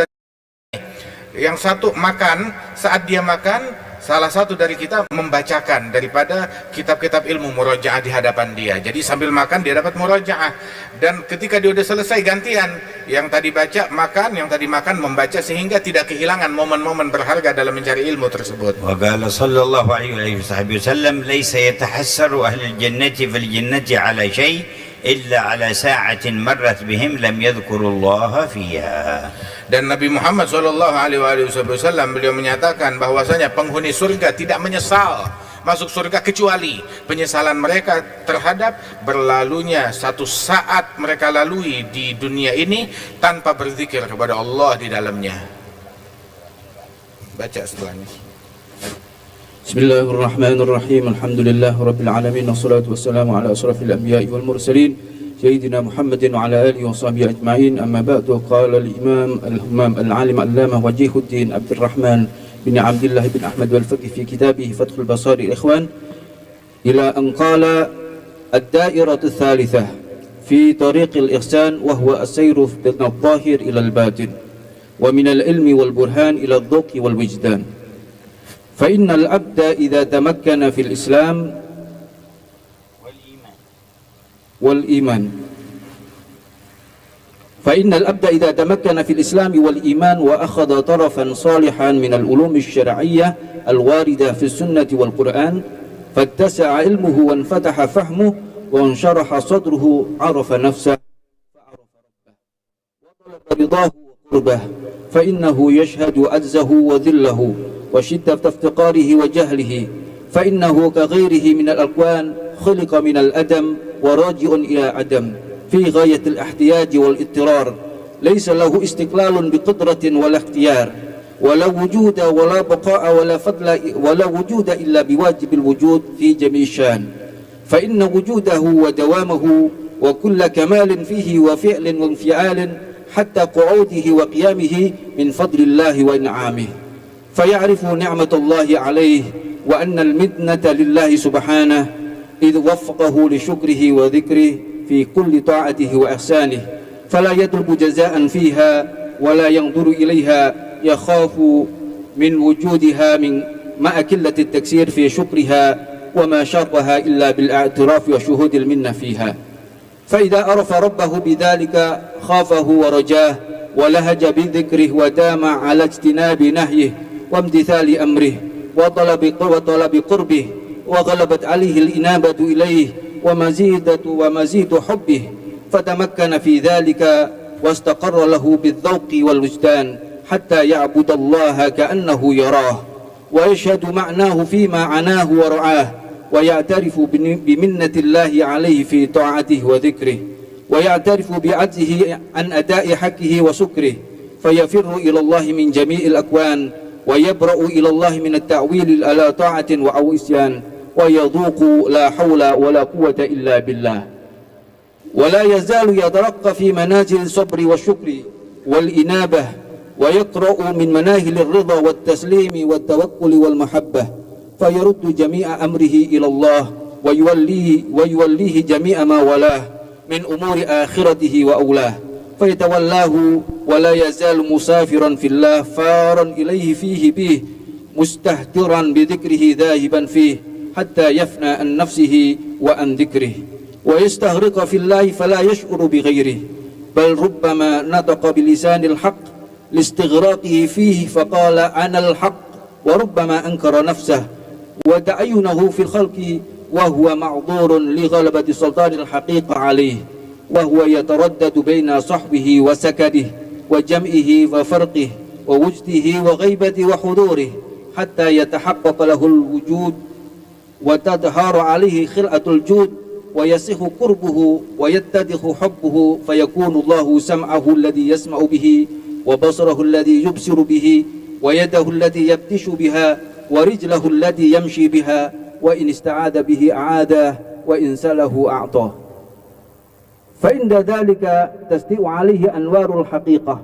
dari kita membacakan daripada kitab-kitab ilmu murojaah di hadapan dia. Jadi sambil makan dia dapat murojaah, dan ketika dia sudah selesai gantian, yang tadi baca makan, yang tadi makan membaca, sehingga tidak kehilangan momen-momen berharga dalam mencari ilmu tersebut. Wa qala sallallahu alaihi wasallam laysa yatahassaru ahlul jannati fil jannati ala syai' illa ala sa'atin marrat bihim lam yadhkurullaha fiha. Dan Nabi Muhammad SAW beliau menyatakan bahwasanya penghuni surga tidak menyesal masuk surga kecuali penyesalan mereka terhadap berlalunya satu saat mereka lalui di dunia ini tanpa berzikir kepada Allah di dalamnya. Baca setelahnya. Bismillahirrahmanirrahim. Alhamdulillah rabbil alamin, wassalatu wassalamu ala asrafil anbiya'i wal mursalin سيدنا محمد وعلى آله وصحبه أجمعين. أما بعد، قال الإمام العالم علامة وجيه الدين عبد الرحمن بن عبد الله بن أحمد والفقيه في كتابه فتح البصائر الإخوان إلى أن قال: الدائرة الثالثة في طريق الإحسان وهو السير من الظاهر إلى الباطن ومن العلم والبرهان إلى الذوق والوجدان. فإن العبد إذا تمكن في الإسلام والإيمان فإن العبد إذا تمكن في الإسلام والإيمان وأخذ طرفا صالحا من العلوم الشرعية الواردة في السنة والقرآن فاتسع علمه وانفتح فهمه وانشرح صدره، عرف نفسه فعرف ربه وطلب رضاه وقربه، فإنه يشهد عجزه وذله وشدة افتقاره وجهله، فإنه كغيره من الأكوان خلق من الأدم وراجع إلى عدم في غاية الاحتياج والاضطرار، ليس له استقلال بقدرة ولا اختيار ولا وجود ولا بقاء ولا فضل ولا وجود إلا بواجب الوجود في جميع الشان، فإن وجوده ودوامه وكل كمال فيه وفعل وانفعال حتى قعوده وقيامه من فضل الله وإنعامه، فيعرف نعمة الله عليه وأن المنة لله سبحانه إذ وفقه لشكره وذكره في كل طاعته وإحسانه، فلا يطلب جزاء فيها ولا ينظر إليها، يخاف من وجودها مع قلة التكسير في شكرها وما شرها إلا بالاعتراف وشهود المنة فيها. فإذا عرف ربه بذلك خافه ورجاه ولهج بذكره ودام على اجتناب نهيه وامتثال أمره وطلب قربه، وغلبت عليه الإنابة إليه ومزيد حبه، فتمكن في ذلك واستقر له بالذوق والوجدان حتى يعبد الله كأنه يراه ويشهد معناه فيما عناه ورعاه، ويعترف بمنة الله عليه في طاعته وذكره، ويعترف بعجزه عن أداء حقه وشكره، فيفر إلى الله من جميع الأكوان ويبرأ إلى الله من التأويل على طاعة أو عصيان، ويذوق لا حول ولا قوة إلا بالله، ولا يزال يترقى في منازل الصبر والشكر والإنابة، ويقرأ من مناهل الرضا والتسليم والتوكل والمحبة، فيرد جميع أمره إلى الله ويوليه جميع ما ولاه من أمور آخرته وأولاه، فيتولاه ولا يزال مسافرا في الله فارا إليه فيه به مستهترا بذكره ذاهبا فيه حتى يفنى عن نفسه وعن ذكره ويستغرق في الله فلا يشعر بغيره، بل ربما نطق بلسان الحق لاستغراقه فيه فقال أنا الحق، وربما أنكر نفسه وتعينه في الخلق وهو معذور لغلبة سلطان الحقيقة عليه، وهو يتردد بين صحبه وسكده وجمعه وفرقه ووجده وغيبته وحضوره حتى يتحقق له الوجود وتظهر عليه خلعة الجود ويصح قربه ويتضح حبه فيكون الله سمعه الذي يسمع به وبصره الذي يبصر به ويده الذي يبطش بها ورجله الذي يمشي بها وإن استعاذ به أعاده وإن سله أعطاه فإن ذلك تستيء عليه أنوار الحقيقة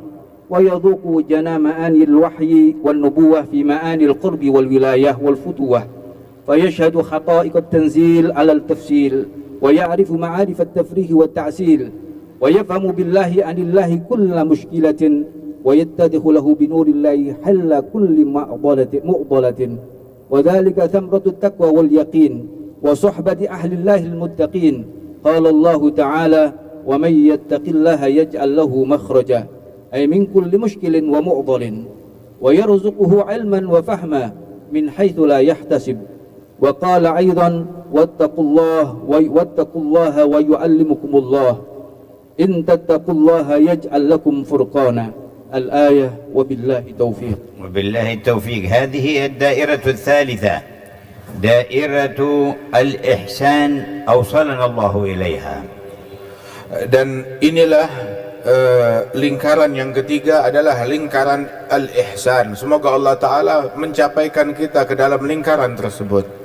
ويذوق جنى معاني الوحي والنبوة في معاني القرب والولاية والفتوة فيشهد حقائق التنزيل على التفصيل ويعرف معارف التفريق والتعسيل ويفهم بالله عن الله كل مشكلة ويتضح له بنور الله حل كل معضلة وذلك ثمرة التقوى واليقين وصحبة أهل الله المتقين قال الله تعالى ومن يتق الله يجعل له مخرجا أي من كل مشكل ومعضل ويرزقه علما وفهما من حيث لا يحتسب وقال أيضا واتقوا الله ويعلمكم الله إن تتقوا الله يجعل لكم فرقانا الآية وبالله التوفيق. وبالله التوفيق. هذه الدائرة الثالثة دائرة الإحسان أوصلنا الله إليها. Dan inilah lingkaran yang ketiga adalah lingkaran al-ihsan. Semoga Allah Ta'ala mencapaikan kita ke dalam lingkaran tersebut.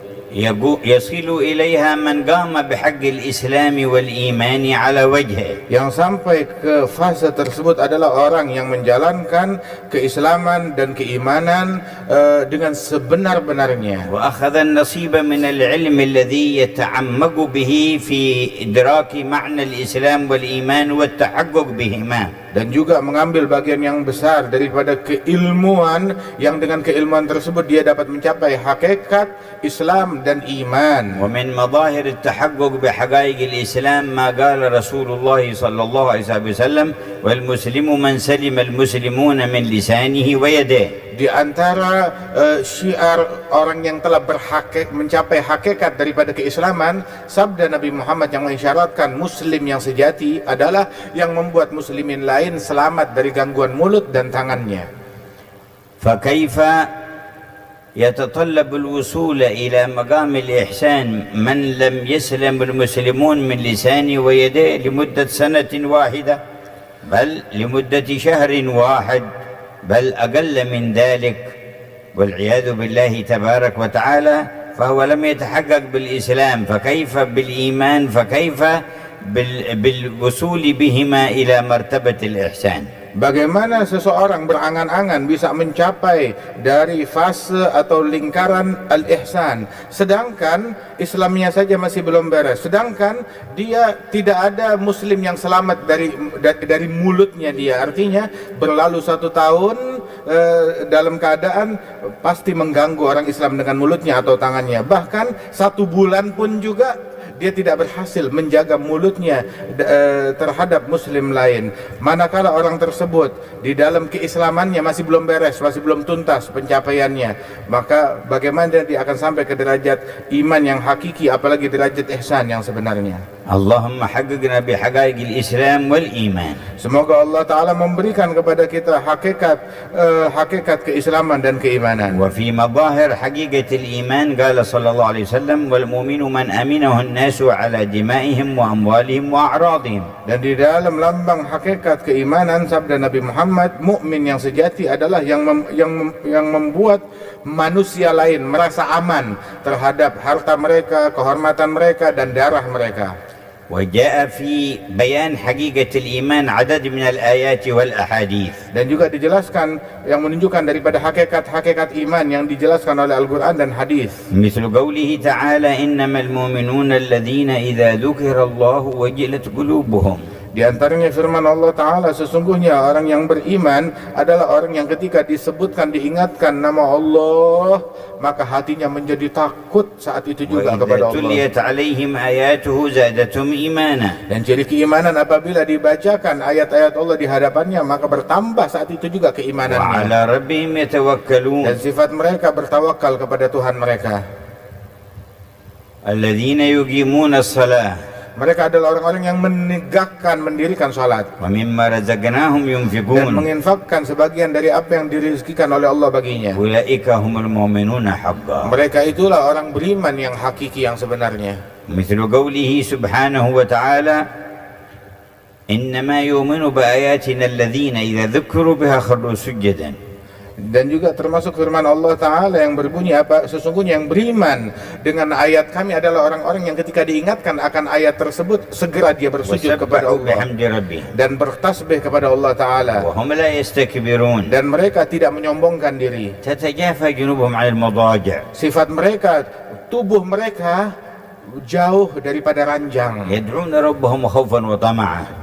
يصل إليها من قام بحق الإسلام والإيمان على وجهه. Yang sampai ke fase tersebut adalah orang yang menjalankan keislaman dan keimanan dengan sebenar-benarnya. وأخذ النصيب من العلم الذي يتعمق به في إدراك معنى الإسلام والإيمان والتحقق بهما. Dan juga mengambil bagian yang besar daripada keilmuan yang dengan keilmuan tersebut dia dapat mencapai hakikat Islam dan iman. ومن مظاهر التحقق بحقائق الإسلام ما قال رسول الله صلى الله عليه وسلم والمسلم من سلم المسلمون من لسانه ويده. Di antara syiar orang yang telah mencapai hakikat daripada keislaman, sabda Nabi Muhammad yang mengisyaratkan muslim yang sejati adalah yang membuat muslimin lain selamat dari gangguan mulut dan tangannya. فكيف يتطلب الوصول إلى مقام الإحسان من لم يسلم المسلمون من لسانه ويده لمدة سنة واحدة بل لمدة شهر واحد بل أقل من ذلك والعياذ بالله تبارك وتعالى فهو لم يتحقق بالإسلام فكيف بالإيمان فكيف بالوصول بهما إلى مرتبة الإحسان. Bagaimana seseorang berangan-angan bisa mencapai dari fase atau lingkaran al-ihsan sedangkan Islamnya saja masih belum beres, sedangkan dia tidak ada muslim yang selamat dari mulutnya dia. Artinya berlalu 1 tahun dalam keadaan pasti mengganggu orang Islam dengan mulutnya atau tangannya, bahkan 1 bulan pun juga dia tidak berhasil menjaga mulutnya terhadap muslim lain. Manakala orang tersebut di dalam keislamannya masih belum beres, masih belum tuntas pencapaiannya, maka bagaimana dia akan sampai ke derajat iman yang hakiki, apalagi derajat ihsan yang sebenarnya. Allahumma haqiqna bihaqaiq al-Islam wal iman. Semoga Allah Ta'ala memberikan kepada kita hakikat keislaman dan keimanan. Wa fi madahir haqiqatil iman qala sallallahu alaihi wasallam wal mu'minu man aminahu an-nasu ala dima'ihim wa amwalihim wa a'radihim. Dan di dalam lambang hakikat keimanan sabda Nabi Muhammad, mukmin yang sejati adalah yang membuat manusia lain merasa aman terhadap harta mereka, kehormatan mereka dan darah mereka. وجاء في بيان حقيقة الإيمان عدد من الآيات والأحاديث. Dan juga dijelaskan yang menunjukkan daripada hakikat iman yang dijelaskan oleh Al-Quran dan hadis. مثل قوله تعالى إنما المؤمنون الذين إذا ذكر الله وجلت قلوبهم. Di antaranya firman Allah Ta'ala, sesungguhnya orang yang beriman adalah orang yang ketika disebutkan, diingatkan nama Allah, maka hatinya menjadi takut saat itu juga kepada Allah. تُلِيَتْ عَلَيْهِمْ آيَاتُهُ زَادَتْهُمْ إِيمَانًا. Dan ciri keimanan apabila dibacakan ayat-ayat Allah di hadapannya, maka bertambah saat itu juga keimanannya. وَعَلَى رَبِّهِمْ يَتَوَكَّلُونَ. Dan sifat mereka bertawakal kepada Tuhan mereka. الَّذِينَ يُقِيمُونَ الصَّلَاةَ. Mereka adalah orang-orang yang menegakkan, mendirikan salat ومما رزقناهم dan ينفقون menginfakkan sebagian dari apa yang dirizkikan oleh Allah baginya. أولئك هم المؤمنون حقا. Mereka itulah orang beriman yang hakiki, yang sebenarnya. مثل قوله سبحانه وتعالى إنما يؤمن بآياتنا الذين إذا ذكروا بها خروا سجدا. Dan juga termasuk firman Allah Ta'ala yang berbunyi apa? Sesungguhnya yang beriman dengan ayat kami adalah orang-orang yang ketika diingatkan akan ayat tersebut segera dia bersujud kepada وسبحوا Allah بحمد ربهم dan bertasbih kepada Allah Ta'ala, وهم لا يستكبرون. dan mereka tidak menyombongkan diri. تتجافى جنوبهم عن المضاجع Sifat mereka, tubuh mereka jauh daripada ranjang. يدعون ربهم خوفا وطمعا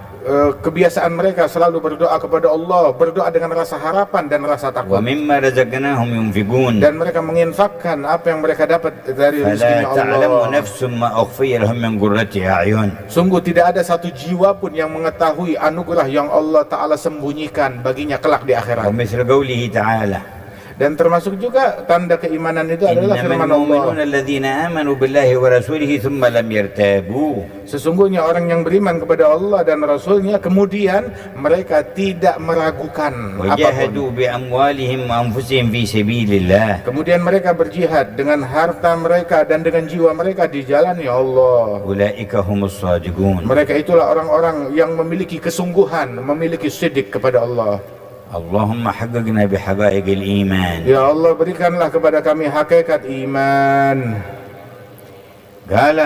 Kebiasaan mereka selalu berdoa kepada Allah, berdoa dengan rasa harapan dan rasa takut. ومما رزقناهم ينفقون Dan mereka menginfakkan apa yang mereka dapat dari فلا rezekinya تعلم Allah. نفس ما أخفي لهم من قرة أعين. Sungguh tidak ada satu jiwa pun yang mengetahui anugerah yang Allah Ta'ala sembunyikan baginya kelak di akhirat. ومثل قوله تعالى Dan termasuk juga tanda keimanan itu adalah إنما firman المؤمنون Allah. الذين آمنوا بالله ورسوله ثم لم يرتابوا. Sesungguhnya orang yang beriman kepada Allah dan Rasulnya kemudian mereka tidak meragukan apapun. وجاهدوا بأموالهم وأنفسهم في سبيل الله. Kemudian mereka berjihad dengan harta mereka dan dengan jiwa mereka di jalan ya Allah. أولئك هم الصادقون. Mereka itulah orang-orang yang memiliki kesungguhan, memiliki sidik kepada Allah. اللهم حققنا بحقائق الإيمان. Ya Allah, berikanlah kepada kami hakikat iman. قال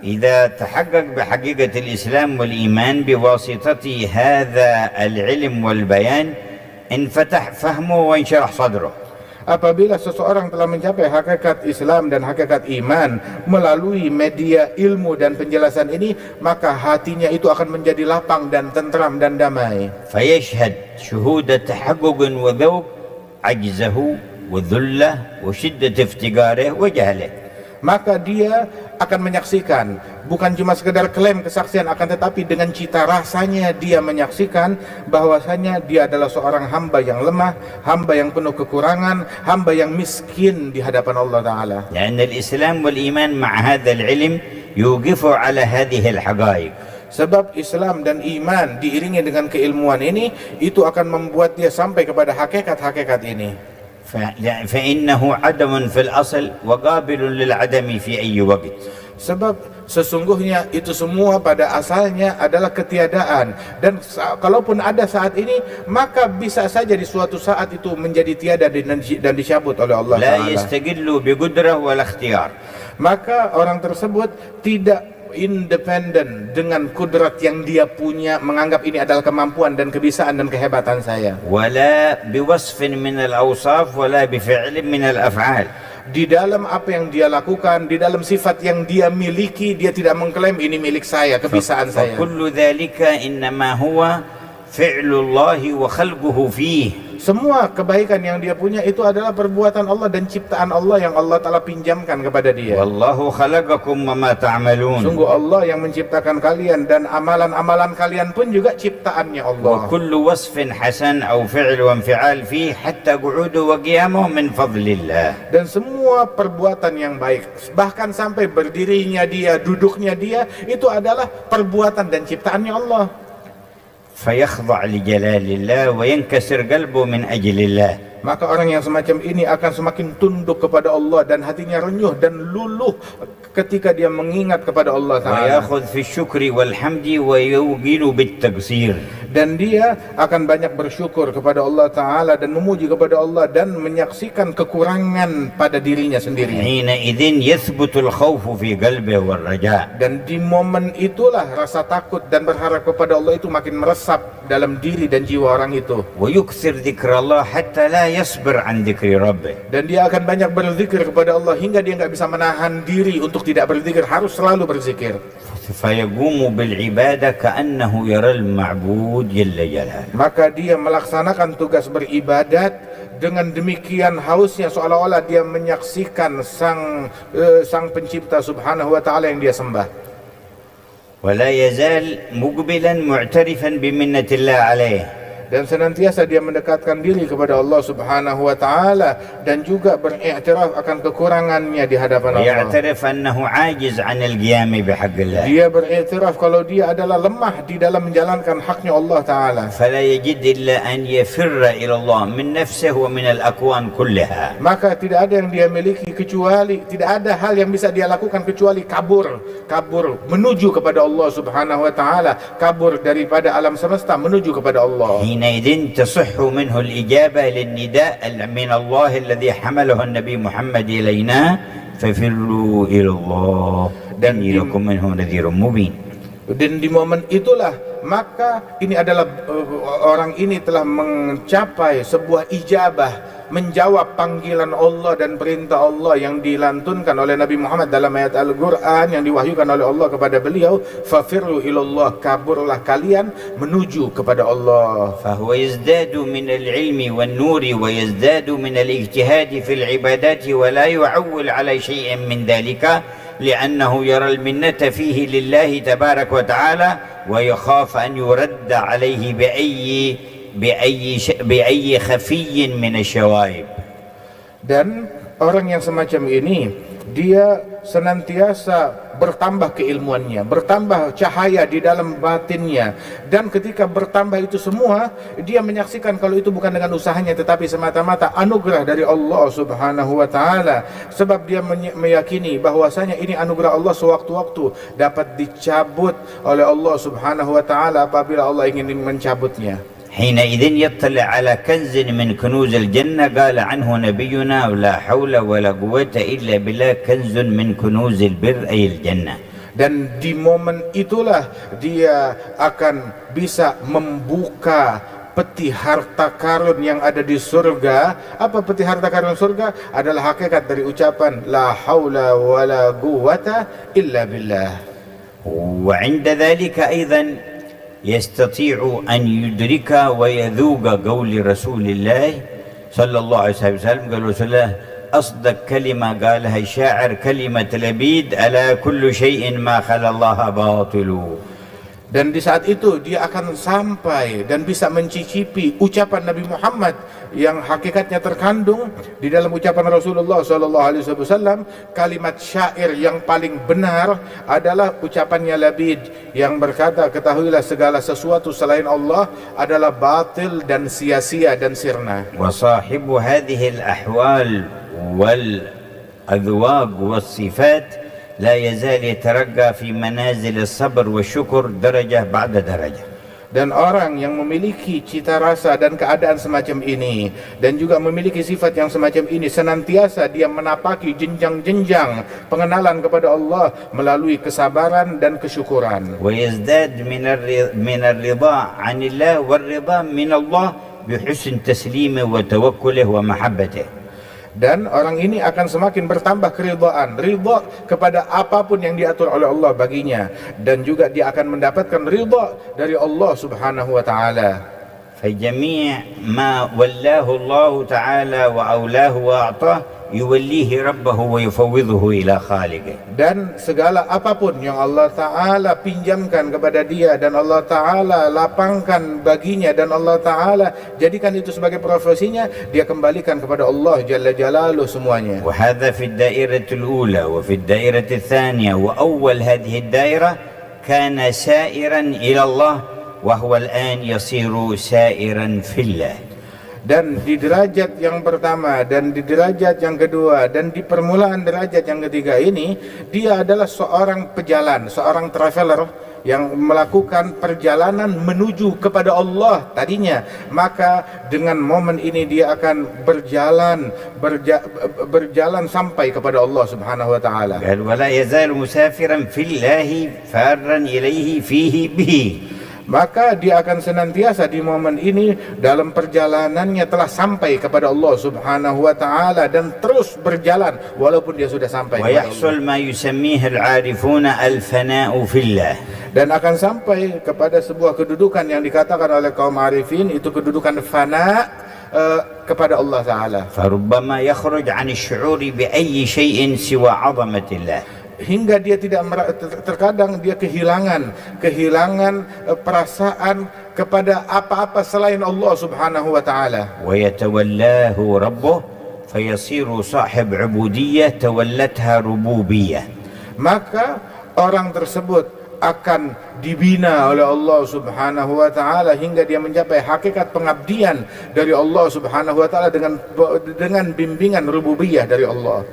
إذا تحقق بحقيقة الإسلام والإيمان بواسطة هذا العلم والبيان انفتح فهمه وانشرح صدره. Apabila seseorang telah mencapai hakikat Islam dan hakikat iman melalui media ilmu dan penjelasan ini, maka hatinya itu akan menjadi lapang dan tentram dan damai. فيشهد شهود تحقق وذوق عجزه وذله وشدة افتقاره وجهله. Maka dia akan menyaksikan, bukan cuma sekedar klaim kesaksian, akan tetapi dengan cita rasanya dia menyaksikan bahwasanya dia adalah seorang hamba yang lemah, hamba yang penuh kekurangan, hamba yang miskin di hadapan Allah Ta'ala. لأن الإسلام والإيمان مع هذا العلم يوقف على هذه الحقائق. Sebab Islam dan iman diiringi dengan keilmuan ini, itu akan membuat dia sampai kepada hakikat-hakikat ini. فإنه عدم في الأصل وقابل للعدم في أي وقت. Sebab sesungguhnya itu semua pada asalnya adalah ketiadaan, dan kalaupun ada saat ini maka bisa saja di suatu saat itu menjadi tiada dan dicabut oleh Allah لا Ta'ala. يستقل بقدرة ولا اختيار. Maka orang tersebut tidak independen dengan kudrat yang dia punya, menganggap ini adalah kemampuan dan kebisaan dan kehebatan saya. ولا بوصف من الأوصاف ولا بفعل من الأفعال. Di dalam apa yang dia lakukan, di dalam sifat yang dia miliki, dia tidak mengklaim ini milik saya, kebisaan saya. فكل ذلك إنما هو فعل الله وخلقه فيه. Semua kebaikan yang dia punya itu adalah perbuatan Allah dan ciptaan Allah yang Allah Ta'ala pinjamkan kepada dia. والله خلقكم وما تعملون. Sungguh Allah yang menciptakan kalian, dan amalan-amalan kalian pun juga ciptaannya Allah. وكل وصف حسن أو فعل وانفعال فيه حتى قعوده وقيامه من فضل الله. Dan semua perbuatan yang baik, bahkan sampai berdirinya dia, duduknya dia, itu adalah perbuatan dan ciptaannya Allah. فيخضع لجلال الله وينكسر قلبه من أجل الله. Maka orang yang semacam ini akan semakin tunduk kepada Allah dan hatinya renyuh dan luluh ketika dia mengingat kepada Allah Ta'ala. ويأخذ في الشكر والحمد ويوقن بالتقصير. Dan dia akan banyak bersyukur kepada Allah Ta'ala dan memuji kepada Allah dan menyaksikan kekurangan pada dirinya sendiri. حينئذ يثبت الخوف في قلبه والرجاء. Dan di momen itulah rasa takut dan berharap kepada Allah itu makin meresap dalam diri dan jiwa orang itu. ويكثر ذكر الله حتى لا يصبر عن ذكر ربه. Dan dia akan banyak berzikir kepada Allah hingga dia nggak bisa menahan diri untuk tidak berzikir, harus selalu berzikir. فيقوم بالعبادة كأنه يرى المعبود جل جلاله. Maka dia melaksanakan tugas beribadat dengan demikian hausnya, seolah-olah dia menyaksikan sang pencipta subhanahu wa ta'ala yang dia sembah. ولا يزال مقبلا معترفا بمنة الله عليه. dan senantiasa dia mendekatkan diri kepada Allah Subhanahu wa taala dan juga beriktiraf akan kekurangannya di hadapan Allah. ويعترف أنه عاجز عن القيام بحق الله. Dia beriktiraf kalau dia adalah lemah di dalam menjalankan haknya Allah taala. فلا يجد إلا أن يفر إلى الله من نفسه ومن الأكوان كلها. Maka tidak ada yang dia miliki kecuali, tidak ada hal yang bisa dia lakukan kecuali kabur menuju kepada Allah Subhanahu wa taala, kabur daripada alam semesta menuju kepada Allah. حينئذ تصح منه الإجابة للنداء من الله الذي حمله النبي محمد إلينا ففروا إلى الله إني لكم منه نذير مبين. Dan di momen itulah maka ini adalah orang ini telah mencapai sebuah ijabah, menjawab panggilan Allah dan perintah Allah yang dilantunkan oleh Nabi Muhammad dalam ayat Al-Quran yang diwahyukan oleh Allah kepada beliau, fafirru ilallah, kaburlah kalian menuju kepada Allah. فهو يزداد من العلم والنور ويزداد من الاجتهاد في العبادات ولا يعول على شيء من ذلك لأنه يرى المنة فيه لله تبارك وتعالى ويخاف أن يرد عليه بأي خفي من الشوائب. Dan orang yang semacam ini dia senantiasa bertambah keilmuannya, bertambah cahaya di dalam batinnya, dan ketika bertambah itu semua dia menyaksikan kalau itu bukan dengan usahanya tetapi semata-mata anugerah dari Allah Subhanahu wa taala, sebab dia meyakini bahwasanya ini anugerah Allah sewaktu-waktu dapat dicabut oleh Allah Subhanahu wa taala apabila Allah ingin mencabutnya. حينئذ يطلع على كنز من كنوز الجنة قال عنه نبينا ولا حول ولا قوة إلا بالله كنز من كنوز البر أي الجنة. Dan di momen itulah dia akan bisa membuka peti harta karun yang ada di surga. Apa peti harta karun surga? Adalah hakikat dari ucapan la haula wala quwata illa billah. وعند ذلك أيضا يستطيع أن يدرك ويذوق قول رسول الله صلى الله عليه وسلم. قال رسول الله أصدق كلمة قالها الشاعر كلمة لبيد ألا كل شيء ما خلا الله باطل. Dan di saat itu dia akan sampai dan bisa mencicipi ucapan Nabi Muhammad yang hakikatnya terkandung di dalam ucapan Rasulullah SAW. Kalimat syair yang paling benar adalah ucapannya Labid yang berkata, ketahuilah segala sesuatu selain Allah adalah batil dan sia-sia dan sirna. وصاحب هذه الأحوال والأذواق والصفات لا يزال يترقى في منازل الصبر والشكر درجة بعد درجة. Dan orang yang memiliki cita rasa dan keadaan semacam ini dan juga memiliki sifat yang semacam ini senantiasa dia menapaki jenjang-jenjang pengenalan kepada Allah melalui kesabaran dan kesyukuran. ويزداد من الرضا عن الله والرضا من الله بحسن تسليمه وتوكله ومحبته. Dan orang ini akan semakin bertambah keridhaan, ridha kepada apapun yang diatur oleh Allah baginya, dan juga dia akan mendapatkan ridha dari Allah Subhanahu wa taala. فجميع ما ولاه الله تعالى وأولاه وأعطاه يوليه ربه ويفوضه إلى خالقه. Dan segala apapun yang Allah Ta'ala pinjamkan kepada dia dan Allah Ta'ala lapangkan baginya dan Allah Ta'ala jadikan itu sebagai profesinya, dia kembalikan kepada Allah Jalla Jalaluh semuanya. وهذا في الدائرة الأولى وفي الدائرة الثانية وأول هذه الدائرة كان سائرا إلى الله وهو الآن يصير سائرا في الله. Dan di derajat yang pertama dan di derajat yang kedua dan di permulaan derajat yang ketiga ini dia adalah seorang pejalan, seorang traveler yang melakukan perjalanan menuju kepada Allah tadinya. Maka dengan momen ini dia akan berjalan sampai kepada Allah Subhanahu wa taala. ولا يزال مسافرا في الله فارا إليه فيه به. Maka dia akan senantiasa di momen ini dalam perjalanannya telah sampai kepada Allah Subhanahu wa taala dan terus berjalan walaupun dia sudah sampai. ويحصل ما يسميه العارفون الفناء في الله. Dan akan sampai kepada sebuah kedudukan yang dikatakan oleh kaum arifin itu kedudukan fana kepada Allah taala. فربما يخرج عن الشعور بأي شيء سوى عظمة الله. hingga dia tidak terkadang dia kehilangan perasaan kepada apa-apa selain Allah Subhanahu wa taala. Wa yatawallahu rabbuh fayasiru sahib ubudiyah tawallatha rububiyah. Maka orang tersebut akan dibina oleh Allah Subhanahu wa taala hingga dia mencapai hakikat pengabdian dari Allah Subhanahu wa taala dengan bimbingan rububiyah dari Allah.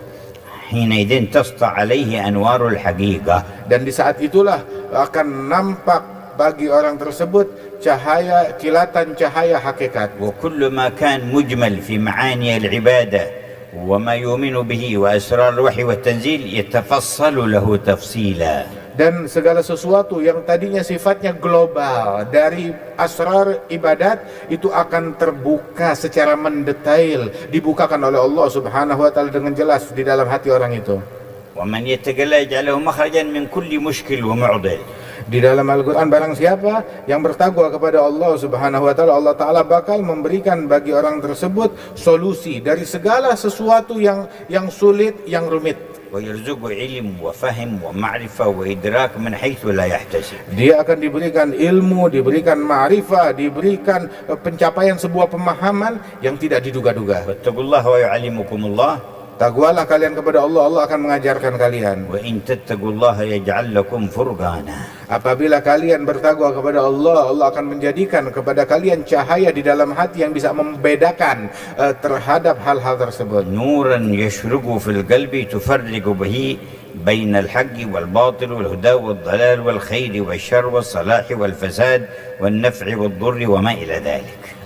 حينئذ تسطع عليه أنوار الحقيقة. Dan di saat itulah akan nampak bagi orang tersebut kilatan cahaya hakikat. وكل ما كان مجمل في معاني العبادة وما يؤمن به وأسرار الوحي والتنزيل يتفصل له تفصيلا. Dan segala sesuatu yang tadinya sifatnya global dari asrar ibadat itu akan terbuka secara mendetail, dibukakan oleh Allah Subhanahu wa taala dengan jelas di dalam hati orang itu. ومن يتقى يجعله مخرجا من كل مشكل ومعضل. Di dalam Al-Quran, barang siapa yang bertakwa kepada Allah Subhanahu wa taala, Allah taala bakal memberikan bagi orang tersebut solusi dari segala sesuatu yang sulit, yang rumit. ويرزقه علم وفهم ومعرفة وإدراك من حيث لا يحتسب. Dia akan diberikan ilmu, diberikan ma'rifah, diberikan pencapaian sebuah pemahaman yang tidak diduga-duga. واتقوا الله ويعلمكم الله. Takwalah kalian kepada Allah, Allah akan mengajarkan kalian. وإن تتقوا الله يجعل لكم فرقانا. Apabila kalian bertakwa kepada Allah, Allah akan menjadikan kepada kalian cahaya di dalam hati yang bisa membedakan terhadap hal-hal tersebut. نورا يشرق في القلب تفرق به بين الحق والباطل والهدى والضلال والخير والشر والصلاح والفساد والنفع والضر وما إلى ذلك.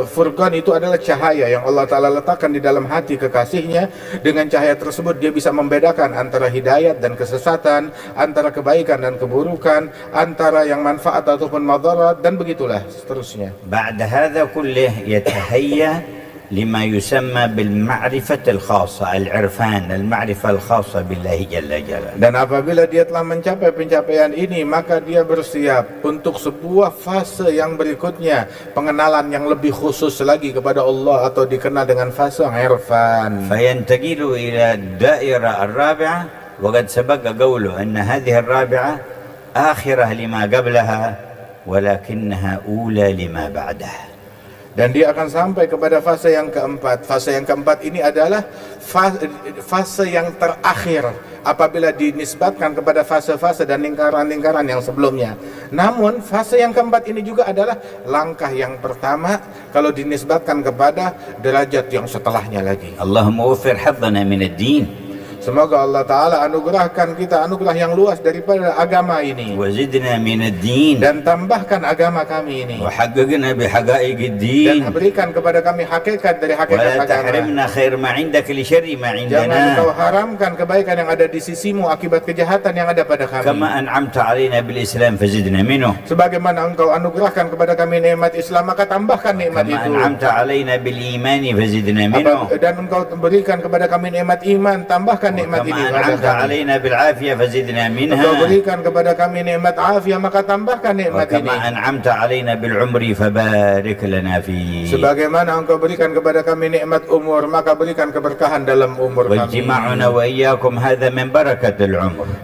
Furqan itu adalah cahaya yang Allah Ta'ala letakkan di dalam hati kekasihnya. Dengan cahaya tersebut dia bisa membedakan antara hidayat dan kesesatan, antara kebaikan dan keburukan, antara yang manfaat ataupun madarat, dan begitulah seterusnya. بعد هذا كله يتهيأ لما يسمى بالمعرفة الخاصة العرفان المعرفة الخاصة بالله جل جلاله. Dan apabila dia telah mencapai pencapaian ini, maka dia bersiap untuk sebuah fase yang berikutnya, pengenalan yang lebih khusus lagi kepada Allah, atau dikenal dengan fase irfan. فينتقل إلى الدائرة الرابعة وقد سبق قوله أن هذه الرابعة آخرة لما قبلها ولكنها أولى لما بعدها. Dan dia akan sampai kepada fase yang keempat. Fase yang keempat ini adalah fase yang terakhir apabila dinisbatkan kepada fase-fase dan lingkaran-lingkaran yang sebelumnya. Namun fase yang keempat ini juga adalah langkah yang pertama kalau dinisbatkan kepada derajat yang setelahnya lagi. Allahumma waffir haddana min ad-din. Semoga Allah Ta'ala anugerahkan kita anugerah yang luas daripada agama ini. Wazidna min ad-din. Dan tambahkan agama kami ini. Wa haqqaqna bi haqa'iq ad-din. Dan berikan kepada kami hakikat dari hakikat agama. Wa la tahrimna khair ma 'indaka li syarri ma 'indana. Jangan engkau haramkan kebaikan yang ada di sisimu akibat kejahatan yang ada pada kami. Kama an'amta 'alaina bil Islam fazidna minhu. Sebagaimana engkau anugerahkan kepada kami nikmat Islam, maka tambahkan nikmat itu. Kama an'amta alaina bil iman fazidna minhu. Dan engkau berikan kepada kami nikmat iman, tambahkan nikmat ini kepada kami. Engkau berikan kepada kami nikmat afiah, maka tambahkan nikmat ini. Sebagaimana engkau berikan kepada kami nikmat umur, maka berikan keberkahan dalam umur kami.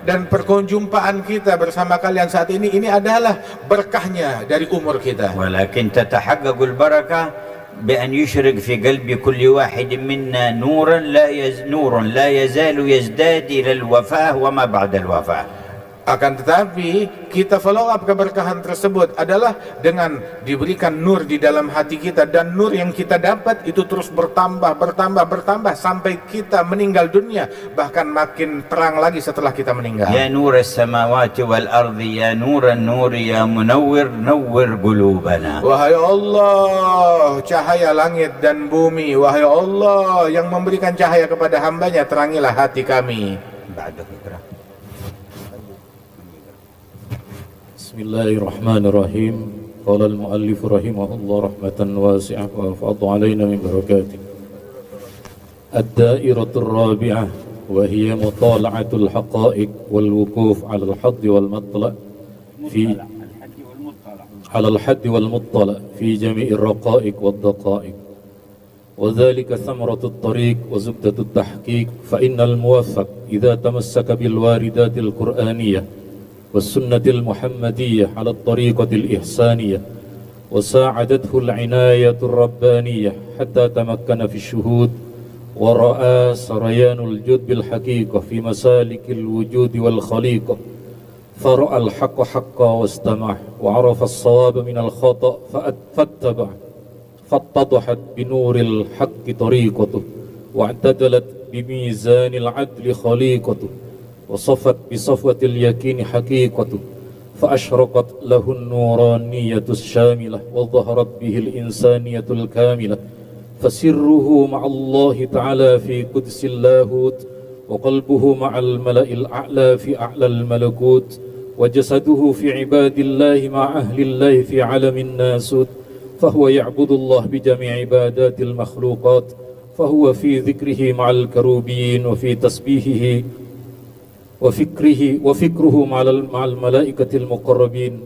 Dan perkunjumpaan kita bersama kalian saat ini adalah berkahnya dari umur kita. Walakin tatahaqqaqul barakah بأن يشرق في قلب كل واحد منا نورا لا يزال يزداد إلى الوفاة وما بعد الوفاة. Akan tetapi kita follow up keberkahan tersebut adalah dengan diberikan nur di dalam hati kita, dan nur yang kita dapat itu terus bertambah sampai kita meninggal dunia, bahkan makin terang lagi setelah kita meninggal. Ya nur as-samawati wal ardi ya nuran nuri ya munawwir nawwir qulubana. Wahai Allah, cahaya langit dan bumi, wahai Allah yang memberikan cahaya kepada hambanya, terangilah hati kami. Bismillahirrahmanirrahim. Qala al-muallif rahimahullah rahmatan wasi'ah wa fadha alaina min barakatih. Ad-da'iratul rabi'ah wa hiya mutala'atul haqa'iq wal wuquf 'ala al-hadd wal matla' fi 'ala al-hadd wal muttala' fi jami'ir raqa'iq wad daqa'iq وذلك ثمرة الطريق وزبدة التحقيق، فإن الموفق إذا تمسك بالواردات القرآنية والسنة المحمدية على الطريقة الإحسانية وساعدته العناية الربانية حتى تمكن في الشهود ورأى سريان الجود بالحقيقة في مسالك الوجود والخليقة، فرأى الحق حقا واستمع وعرف الصواب من الخطأ فاتبع، فاتضحت بنور الحق طريقته واعتدلت بميزان العدل خليقته وصفت بصفوة اليقين حقيقته، فأشرقت له النورانية الشاملة وظهرت به الإنسانية الكاملة، فسره مع الله تعالى في قدس اللاهوت، وقلبه مع الملأ الأعلى في أعلى الملكوت، وجسده في عباد الله مع أهل الله في علم الناسوت، فهو يعبد الله بجميع عبادات المخلوقات، فهو في ذكره مع الكروبين وفي تسبيحه وفكره مع الملائكة المقربين،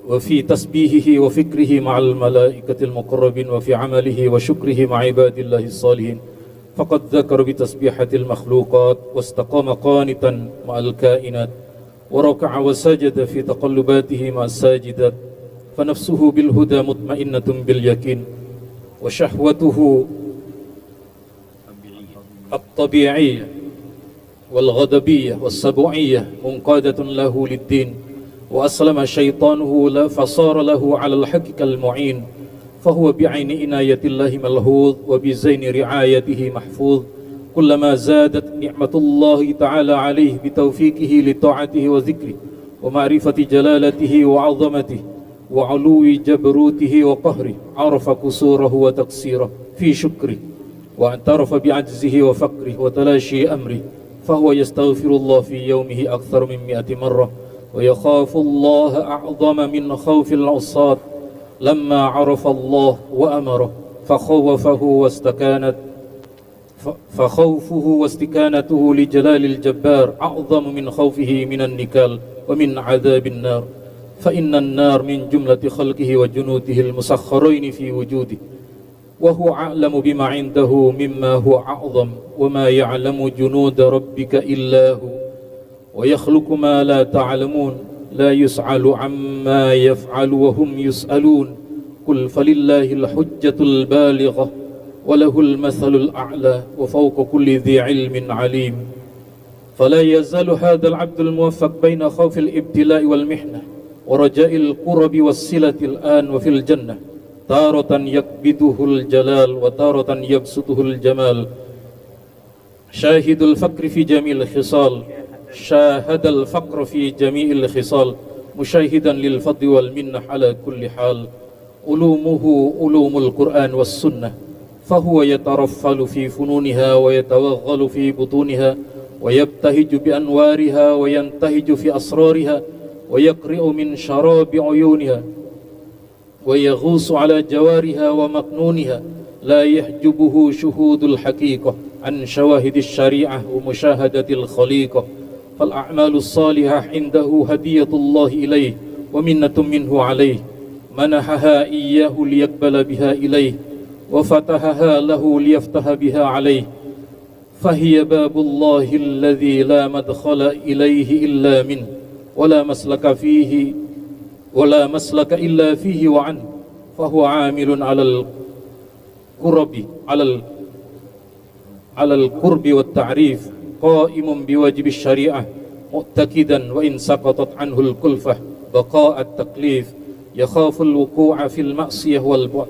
وفي تسبيحه وفكره مع الملائكة المقربين، وفي عمله وشكره مع عباد الله الصالحين، فقد ذكر بتسبيحة المخلوقات واستقام قانتا مع الكائنات، وركع وسجد في تقلباته مع الساجدات، فنفسه بالهدى مطمئنة باليقين، وشهوته الطبيعية والغضبية والسبوعية منقادة له للدين، وأسلم شيطانه فصار له على الحق كالمعين، فهو بعين عناية الله ملحوظ وبزين رعايته محفوظ، كلما زادت نعمة الله تعالى عليه بتوفيقه لطاعته وذكره ومعرفة جلالته وعظمته وعلو جبروته وقهره، عرف قصوره وتقصيره في شكره، واعترف بعجزه وفقره وتلاشي أمره، فهو يستغفر الله في يومه أكثر من 100 مرة، ويخاف الله أعظم من خوف العصاة لما عرف الله وأمره، فخوفه واستكانته لجلال الجبار أعظم من خوفه من النكال ومن عذاب النار، فإن النار من جملة خلقه وجنوده المسخرين في وجوده، وهو أعلم بما عنده مما هو أعظم، وما يعلم جنود ربك إلا هو، ويخلق ما لا تعلمون، لا يسأل عما يفعل وهم يسألون، قل فلله الحجة البالغة وله المثل الأعلى وفوق كل ذي علم عليم. فلا يزال هذا العبد الموفق بين خوف الابتلاء والمحنة ورجاء القرب والصلة الآن وفي الجنة، تارة يكبده الجلال وتارة يبسطه الجمال، شاهد الفقر في جميع الخصال، شاهد الفقر في جميع الخصال، مشاهدا للفضل والمنة على كل حال، علومه علوم القرآن والسنة، فهو يترفل في فنونها ويتوغل في بطونها، ويبتهج بأنوارها وينتهج في أسرارها، ويقرئ من شراب عيونها ويغوص على جوارها ومكنونها، لا يحجبه شهود الحقيقة عن شواهد الشريعة ومشاهدة الخليقة، فالأعمال الصالحة عنده هدية الله إليه ومنة منه عليه، منحها إياه ليقبل بها إليه، وفتحها له ليفتح بها عليه، فهي باب الله الذي لا مدخل إليه إلا منه، ولا مسلك إلا فيه وعنه، فهو عامل على القرب والتعريف، قائم بواجب الشريعة مؤتكدا وإن سقطت عنه الكلفة بقاء التكليف، يخاف الوقوع في المعصية والبعد،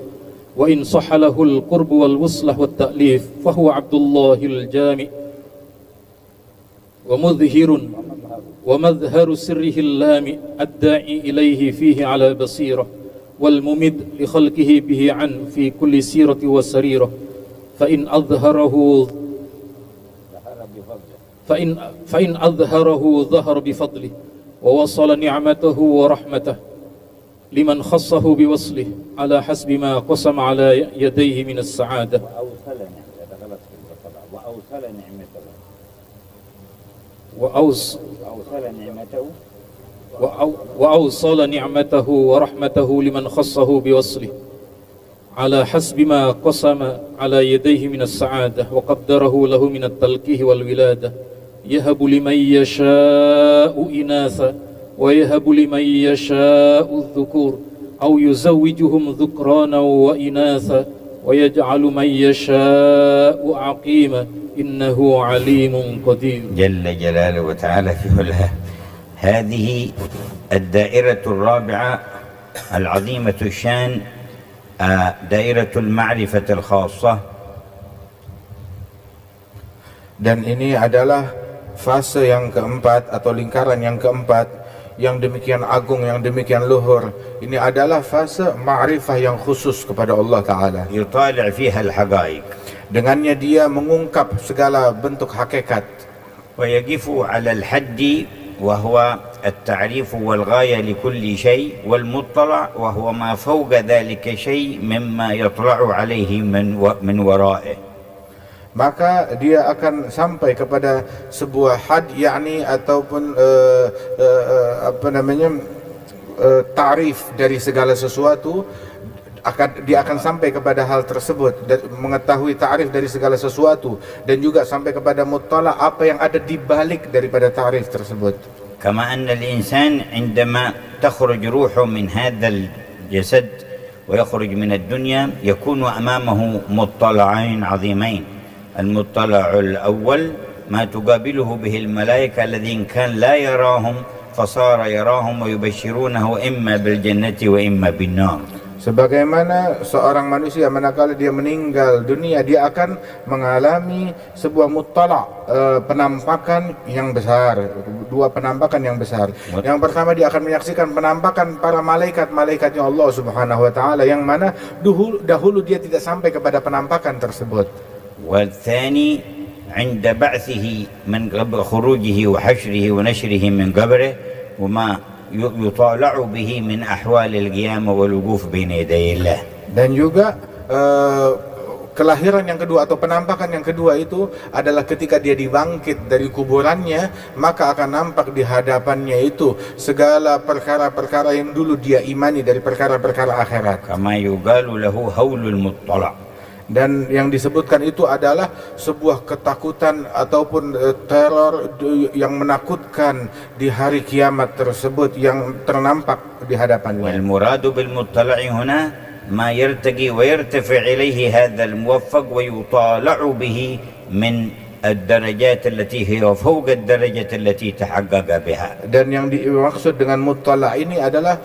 وإن صح له القرب والوصلة والتأليف، فهو عبد الله الجامع ومظهر سره اللامئ، الداعي إليه فيه على بصيرة، والممد لخلقه به عنه في كل سيرة وسريرة، فإن أظهره ظهر بفضله، ووصل نعمته ورحمته لمن خصه بوصله على حسب ما قسم على يديه من السعادة. وأوصل نعمته ورحمته لمن خصه بوصله على حسب ما قسم على يديه من السعادة وقدره له من التلقيه والولادة يهب لمن يشاء إناثا ويهب لمن يشاء الذكور أو يزوجهم ذكرانا وإناثا ويجعل من يشاء عقيما إنه عليم قدير. جل جلاله وتعالى في علاه. هذه الدائرة الرابعة العظيمة الشان، دائرة المعرفة الخاصة. Dan ini adalah fase yang keempat atau lingkaran yang keempat yang demikian agung, yang demikian luhur. Ini adalah fase ma'rifah yang khusus kepada Allah Ta'ala. يطالع فيها الحقائق Dengannya dia mengungkap segala bentuk hakikat. ويقف على الحد وهو التعريف والغاية لكل شيء، والمطلع وهو ما فوق ذلك شيء مما يطلع عليه من ورائه. Maka dia akan sampai kepada sebuah had, yakni ataupun tarif dari segala sesuatu. Dia akan sampai kepada hal tersebut dan mengetahui ta'rif dari segala sesuatu, dan juga sampai kepada muttala, apa yang ada di balik daripada ta'rif tersebut. كما أن الإنسان عندما تخرج روحه من هذا الجسد ويخرج من الدنيا يكون أمامه مطلعين عظيمين. المطلع الأول ما تقابله به الملائكة الذين كان لا يراهم فصار يراهم ويبشرونه إما بالجنة وإما بالنار. Sebagaimana seorang manusia manakala dia meninggal dunia, dia akan mengalami sebuah muttala, penampakan yang besar, dua penampakan yang besar. Yang pertama, dia akan menyaksikan penampakan para malaikat-malaikatnya Allah Subhanahu wa taala, yang mana dahulu dia tidak sampai kepada penampakan tersebut. والثاني عند بعثه من قبل خروجه وحشره ونشره من قبره وما يطالع به من أحوال القيامة والوقوف بين يدي الله. Dan juga kelahiran yang kedua atau penampakan yang kedua itu adalah ketika dia dibangkit dari kuburannya, maka akan nampak di hadapannya itu segala perkara-perkara yang dulu dia imani dari perkara-perkara akhirat. كما يقال له هول المطلع. Dan yang disebutkan itu adalah sebuah ketakutan ataupun teror yang menakutkan di hari kiamat tersebut yang ternampak di hadapannya. والمراد بالمطلع هنا ما يرتقي ويرتفع إليه هذا الموفق ويطالع به من الدرجات التي هي فوق الدرجة التي تحقق بها. Dan yang dimaksud dengan muttala ini adalah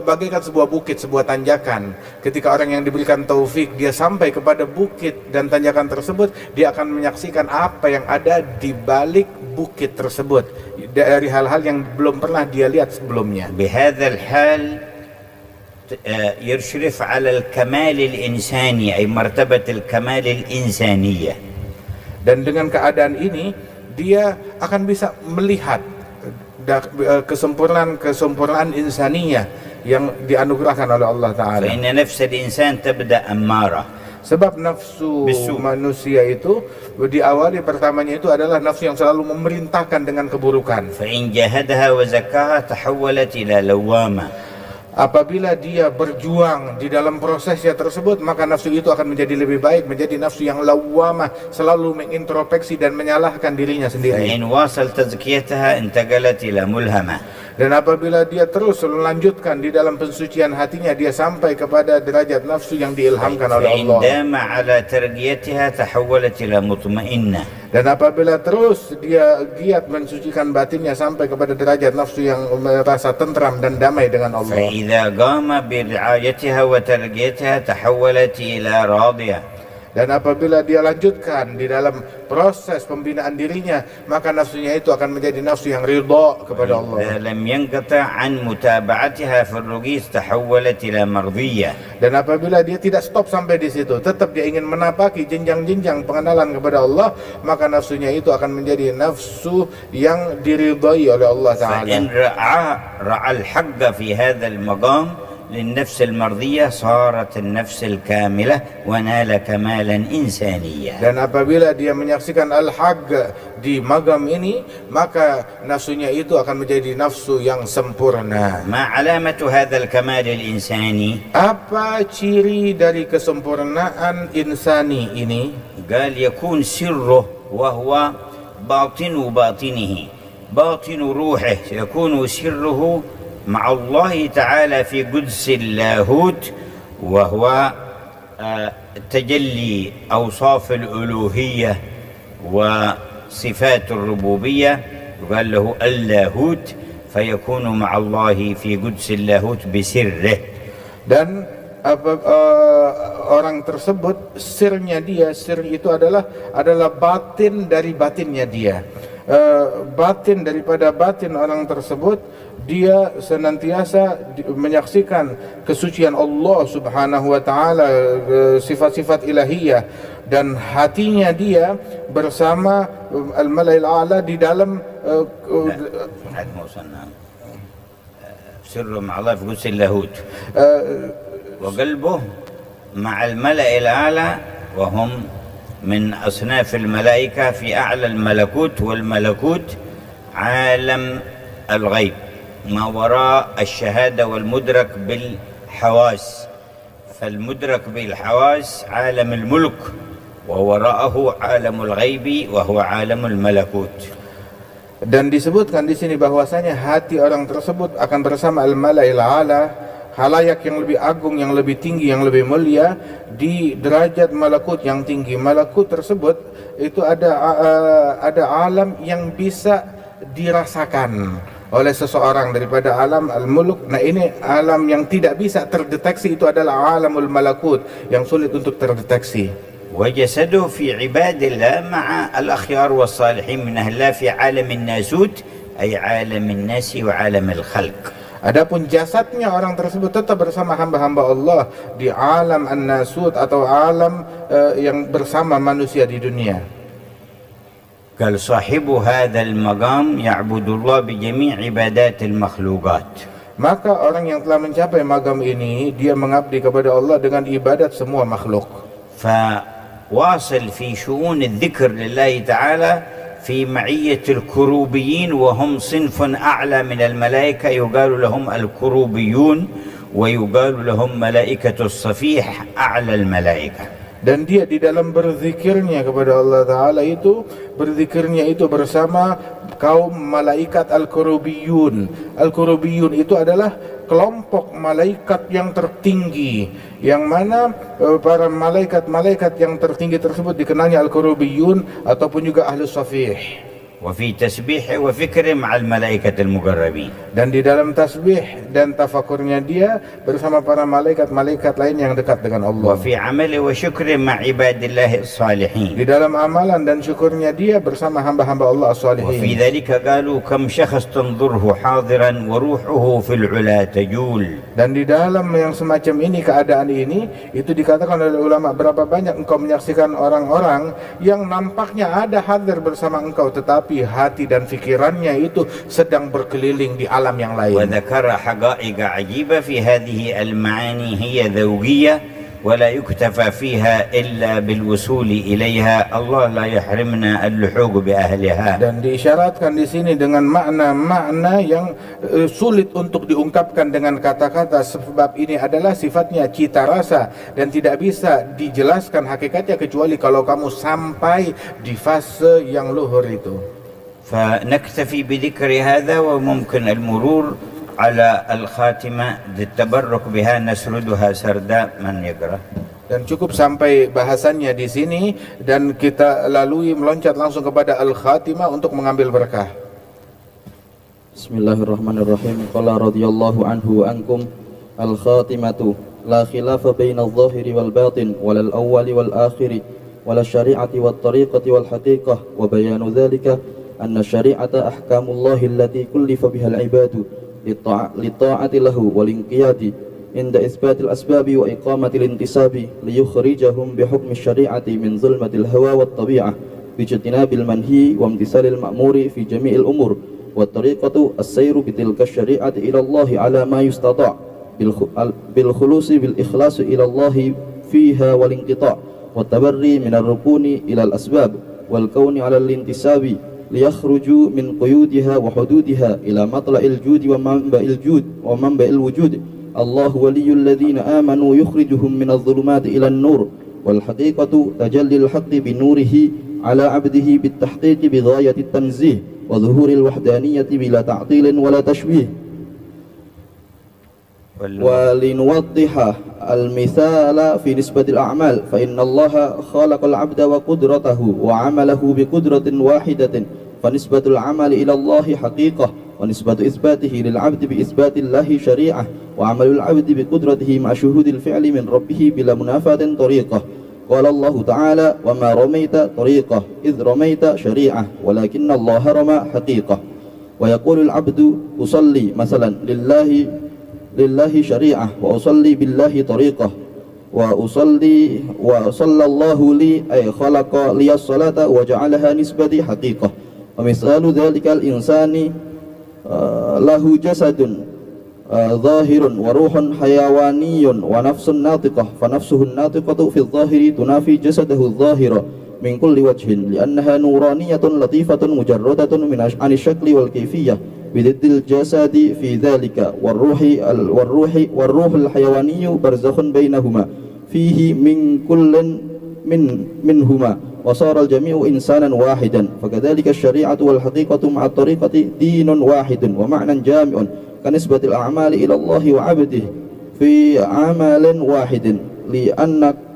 bagaikan sebuah bukit, sebuah tanjakan. Ketika orang yang diberikan taufik, dia sampai kepada bukit dan tanjakan tersebut, dia akan menyaksikan apa yang ada di balik bukit tersebut dari hal-hal yang belum pernah dia lihat sebelumnya. بهذا الحال يشرف على الكمال الإنساني أي مرتبة الكمال الإنسانية. Dan dengan keadaan ini dia akan bisa melihat kesempurnaan insaniyah yang dianugerahkan oleh Allah Ta'ala. فإن نفس الإنسان تبدأ أمارة. Sebab nafsu manusia itu diawali pertamanya itu adalah nafsu yang selalu memerintahkan dengan keburukan. فإن جاهدها وزكاها تحولت إلى لوامة. Apabila dia berjuang di dalam prosesnya tersebut, maka nafsu itu akan menjadi lebih baik, menjadi nafsu yang lawamah, selalu mengintrospeksi dan menyalahkan dirinya sendiri. فإن واصل تزكيتها انتقلت إلى ملهمة. Dan apabila dia terus melanjutkan di dalam pensucian hatinya, dia sampai kepada derajat nafsu yang diilhamkan oleh Allah. فإن دام على ترقيتها تحولت إلى مطمئنة. Dan apabila terus dia giat mensucikan batinnya sampai kepada derajat nafsu yang merasa tentram dan damai dengan Allah. فإذا قام برعايتها وترقيتها تحولت إلى راضية. Dan apabila dia lanjutkan di dalam proses pembinaan dirinya, maka nafsunya itu akan menjadi nafsu yang ridha kepada Allah. إذا لم ينقطع عن متابعتها في الرقي تحولت إلى مرضية. Dan apabila dia tidak stop sampai di situ, tetap dia ingin menapaki jenjang-jenjang pengenalan kepada Allah, maka nafsunya itu akan menjadi nafsu yang diridhai oleh Allah Ta'ala. فإن رعى الحق في هذا المقام للنفس المرضية صارت النفس الكاملة ونال كمالا إنسانيا. Dan apabila dia menyaksikan al-haq di magam ini, maka nafsunya itu akan menjadi nafsu yang sempurna. ما علامة هذا الكمال الإنساني؟ Apa ciri dari kesempurnaan insani ini? قال يكون سره وهو باطن باطنه، باطن روحه، يكون سره مع الله تعالى في قدس اللاهوت، وهو تجلي أوصاف الألوهية وصفات الربوبية، يقال له اللاهوت، فيكون مع الله في قدس اللاهوت بسره. Dan orang tersebut sirnya dia, sir itu adalah batin dari batinnya dia. Batin daripada batin orang tersebut, dia senantiasa menyaksikan kesucian Allah Subhanahu wa taala, sifat-sifat ilahiyah, dan hatinya dia bersama al-malail a'la di dalam سره مع الله في قدس اللاهوت، وقلبه مع الملأ الأعلى وهم من أصناف الملائكة في أعلى الملكوت، والملكوت عالم الغيب ما وراء الشهادة والمدرك بالحواس، فالمدرك بالحواس عالم الملك، ووراءه عالم الغيب وهو عالم الملكوت. Dan disebutkan di sini bahwasanya hati orang tersebut akan bersama al-malail a'la, halayak yang lebih agung, yang lebih tinggi, yang lebih mulia di derajat malakut yang tinggi. Malakut tersebut itu ada alam yang bisa dirasakan oleh seseorang daripada alam al-muluk. Nah, ini alam yang tidak bisa terdeteksi, itu adalah alamul malakut yang sulit untuk terdeteksi. وجسده في عباد الله مع الأخيار والصالحين من أهل الله في عالم الناسوت، أي عالم الناس وعالم الخلق. Adapun jasadnya orang tersebut tetap bersama hamba-hamba Allah di alam an-nasut atau alam yang bersama manusia di dunia. قال صاحب هذا المقام يعبد الله بجميع عبادات المخلوقات. Maka orang yang telah mencapai magam ini, dia mengabdi kepada Allah dengan ibadat semua makhluk. واصل في شؤون الذكر لله تعالى في معية الكروبيين، وهم صنف أعلى من الملائكة، يقال لهم الكروبيون ويقال لهم ملائكة الصفيح أعلى الملائكة. Dan dia di dalam berzikirnya kepada Allah Ta'ala itu, berzikirnya itu bersama kaum malaikat Al-Kurubiyun. Al-Kurubiyun itu adalah kelompok malaikat yang tertinggi, yang mana para malaikat-malaikat yang tertinggi tersebut dikenalnya Al-Kurubiyun ataupun juga Ahlus Safih. وفي تسبيحه وفكره مع الملائكة المقربين. Dan di dalam tasbih dan tafakurnya dia bersama para malaikat-malaikat lain yang dekat dengan Allah. وفي عمله وشكره مع عباد الله الصالحين. Di dalam amalan dan syukurnya dia bersama hamba-hamba Allah as-salihin. وفي ذلك قالوا كم شخص تنظره حاضرا وروحه في العلا تجول. Dan di dalam yang semacam ini, keadaan ini, itu dikatakan oleh ulama, berapa banyak engkau menyaksikan orang-orang yang nampaknya ada hadir bersama engkau, tetapi hati dan fikirannya itu sedang berkeliling di alam yang lain. وذكر حقائق عجيبة في هذه المعاني هي ذوقية ولا يكتفى فيها إلا بالوصول إليها، الله لا يحرمنا اللحوق بأهلها. Dan diisyaratkan di sini dengan makna-makna yang sulit untuk diungkapkan dengan kata-kata, sebab ini adalah sifatnya cita rasa dan tidak bisa dijelaskan hakikatnya kecuali kalau kamu sampai di fase yang luhur itu. فنكتفي بذكر هذا، وممكن المرور على الخاتمة للتبرك بها نسردها سردا. من يقرأ؟ Dan cukup sampai bahasannya di sini, dan kita lalui meloncat langsung kepada al-khatimah untuk mengambil berkah. Bismillahirrahmanirrahim. Qala radhiyallahu anhu wa ankum, al-khatimatu la khilafa bainal zahiri wal batin walal awwali wal akhiri wal syari'ati wat tariqati wal haqiqah, wa bayanu dhalika anna syari'ata ahkamullahi allati kullifa biha al-ibadu للطاعة له والانقياد عند إثبات الأسباب وإقامة الانتساب ليخرجهم بحكم الشريعة من ظلمة الهوى والطبيعة باجتناب المنهي وامتثال المأمور في جميع الأمور، والطريقة السير بتلك الشريعة إلى الله على ما يستطاع بالخلوص بالإخلاص إلى الله فيها والانقطاع والتبري من الركون إلى الأسباب والكون على الانتساب ليخرجوا من قيودها وحدودها إلى مطلع الجود ومنبع الوجود. الله ولي الذين آمنوا يخرجهم من الظلمات إلى النور، والحقيقة تجلي الحق بنوره على عبده بالتحقيق بغاية التنزيه وظهور الوحدانية بلا تعطيل ولا تشبيه. ولنوضح المثال في نسبة الأعمال، فإن الله خلق العبد وقدرته وعمله بقدرة واحدة، فنسبة العمل إلى الله حقيقة، ونسبة إثباته للعبد بإثبات الله شريعة، وعمل العبد بقدرته مع شهود الفعل من ربه بلا منافاة طريقة. قال الله تعالى: وما رميت طريقة إذ رميت شريعة ولكن الله رمى حقيقة. ويقول العبد: أصلي مثلا لله شريعة، وأصلي بالله طريقة، وصلى الله لي أي خلق لي الصلاة وجعلها نسبتي حقيقة. ومثال ذلك الإنسان له جسد ظاهر وروح حيواني ونفس ناطقة، فنفسه الناطقة في الظاهر تنافي جسده الظاهر من كل وجه، لأنها نورانية لطيفة مجردة عن الشكل والكيفية، بضد الجسد في ذلك، والروح الحيواني برزخ بينهما فيه من كل منهما، وصار الجميع إنسانا واحدا. فكذلك الشريعة والحقيقة مع الطريقة دين واحد ومعنى جامع، كنسبة الأعمال إلى الله وعبده في عمل واحد،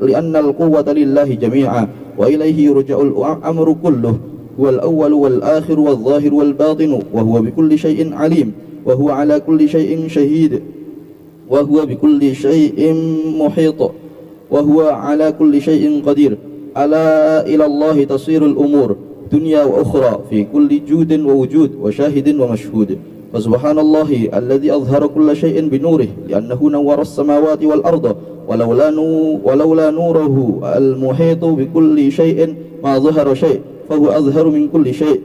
لأن القوة لله جميعا، وإليه يرجع الأمر كله، هو الأول والآخر والظاهر والباطن، وهو بكل شيء عليم، وهو على كل شيء شهيد، وهو بكل شيء محيط، وهو على كل شيء قدير. ألا إلى الله تصير الأمور دنيا وأخرى في كل جود ووجود وشاهد ومشهود. فسبحان الله الذي أظهر كل شيء بنوره، لأنه نور السماوات والأرض، ولولا نوره المحيط بكل شيء ما ظهر شيء، فهو أظهر من كل شيء،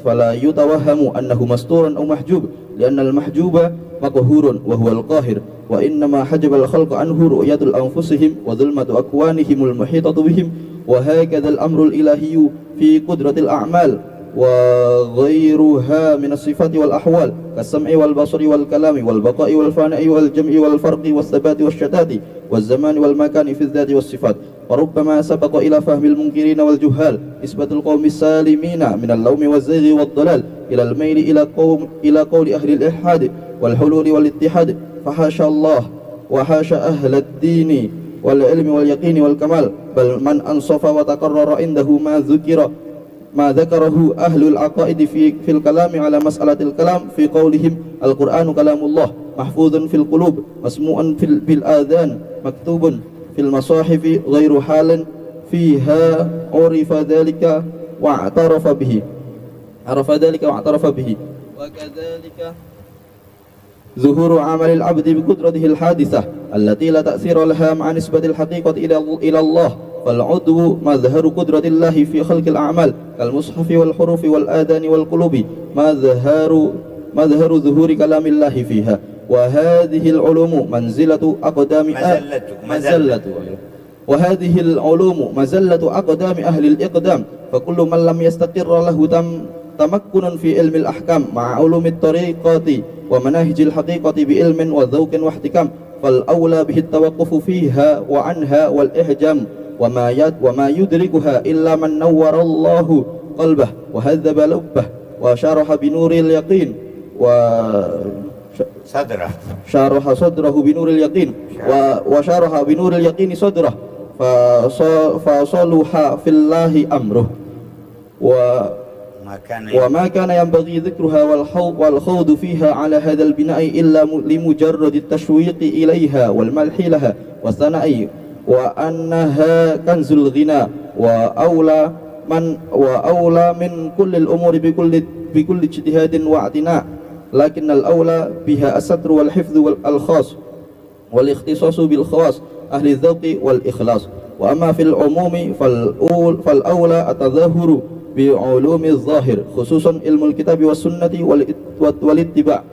فلا يتوهم أنه مستور أو محجوب، لأن المحجوب مقهور وهو القاهر، وإنما حجب الخلق عنه رؤية أنفسهم وظلمة أكوانهم المحيطة بهم. وهكذا الأمر الإلهي في قدرة الأعمال وغيرها من الصفات والأحوال، كالسمع والبصر والكلام والبقاء والفناء والجمع والفرق والثبات والشتات والزمان والمكان في الذات والصفات. وربما سبق إلى فهم المنكرين والجهال نسبة القوم السالمين من اللوم والزيغ والضلال إلى الميل إلى قول أهل الإلحاد والحلول والاتحاد، فحاشا الله وحاشا أهل الدين والعلم واليقين والكمال، بل من أنصف وتقرر عنده ما ذكره أهل العقائد في الكلام على مسألة الكلام، في قولهم: القرآن كلام الله، محفوظ في القلوب، مسموع في الآذان، مكتوب في المصاحف، غير حال فيها، عرف ذلك واعترف به. وكذلك ظهور عمل العبد بقدرته الحادثة التي لا تأثير لها مع نسبة الحقيقة إلى الله، فالعضو مظهر قدرة الله في خلق الأعمال، كالمصحف والحروف والآذان والقلوب مظهر ظهور كلام الله فيها. وهذه العلوم مزلة أقدام أهل الإقدام، فكل من لم يستقر له تمكن في علم الأحكام مع علوم الطريقات ومناهج الحقيقة بعلم وذوق واحتكام، فالأولى به التوقف فيها وعنها والإحجام، وما يدركها إلا من نور الله قلبه وهذب لبه وشرح بنور اليقين شرح صدره بنور اليقين وشرح بنور اليقين صدره، فصلح في الله أمره، وما كان ينبغي ذكرها والخوض فيها على هذا البناء إلا لمجرد التشويق إليها والملح لها والثناء، وأنها كنز الغنى وأولى من كل الأمور بكل اجتهاد واعتناء، لكن الأولى بها الستر والحفظ الخاص والاختصاص بالخواص أهل الذوق والإخلاص. وأما في العموم فالأولى التظاهر بعلوم الظاهر، خصوصا علم الكتاب والسنة والاتباع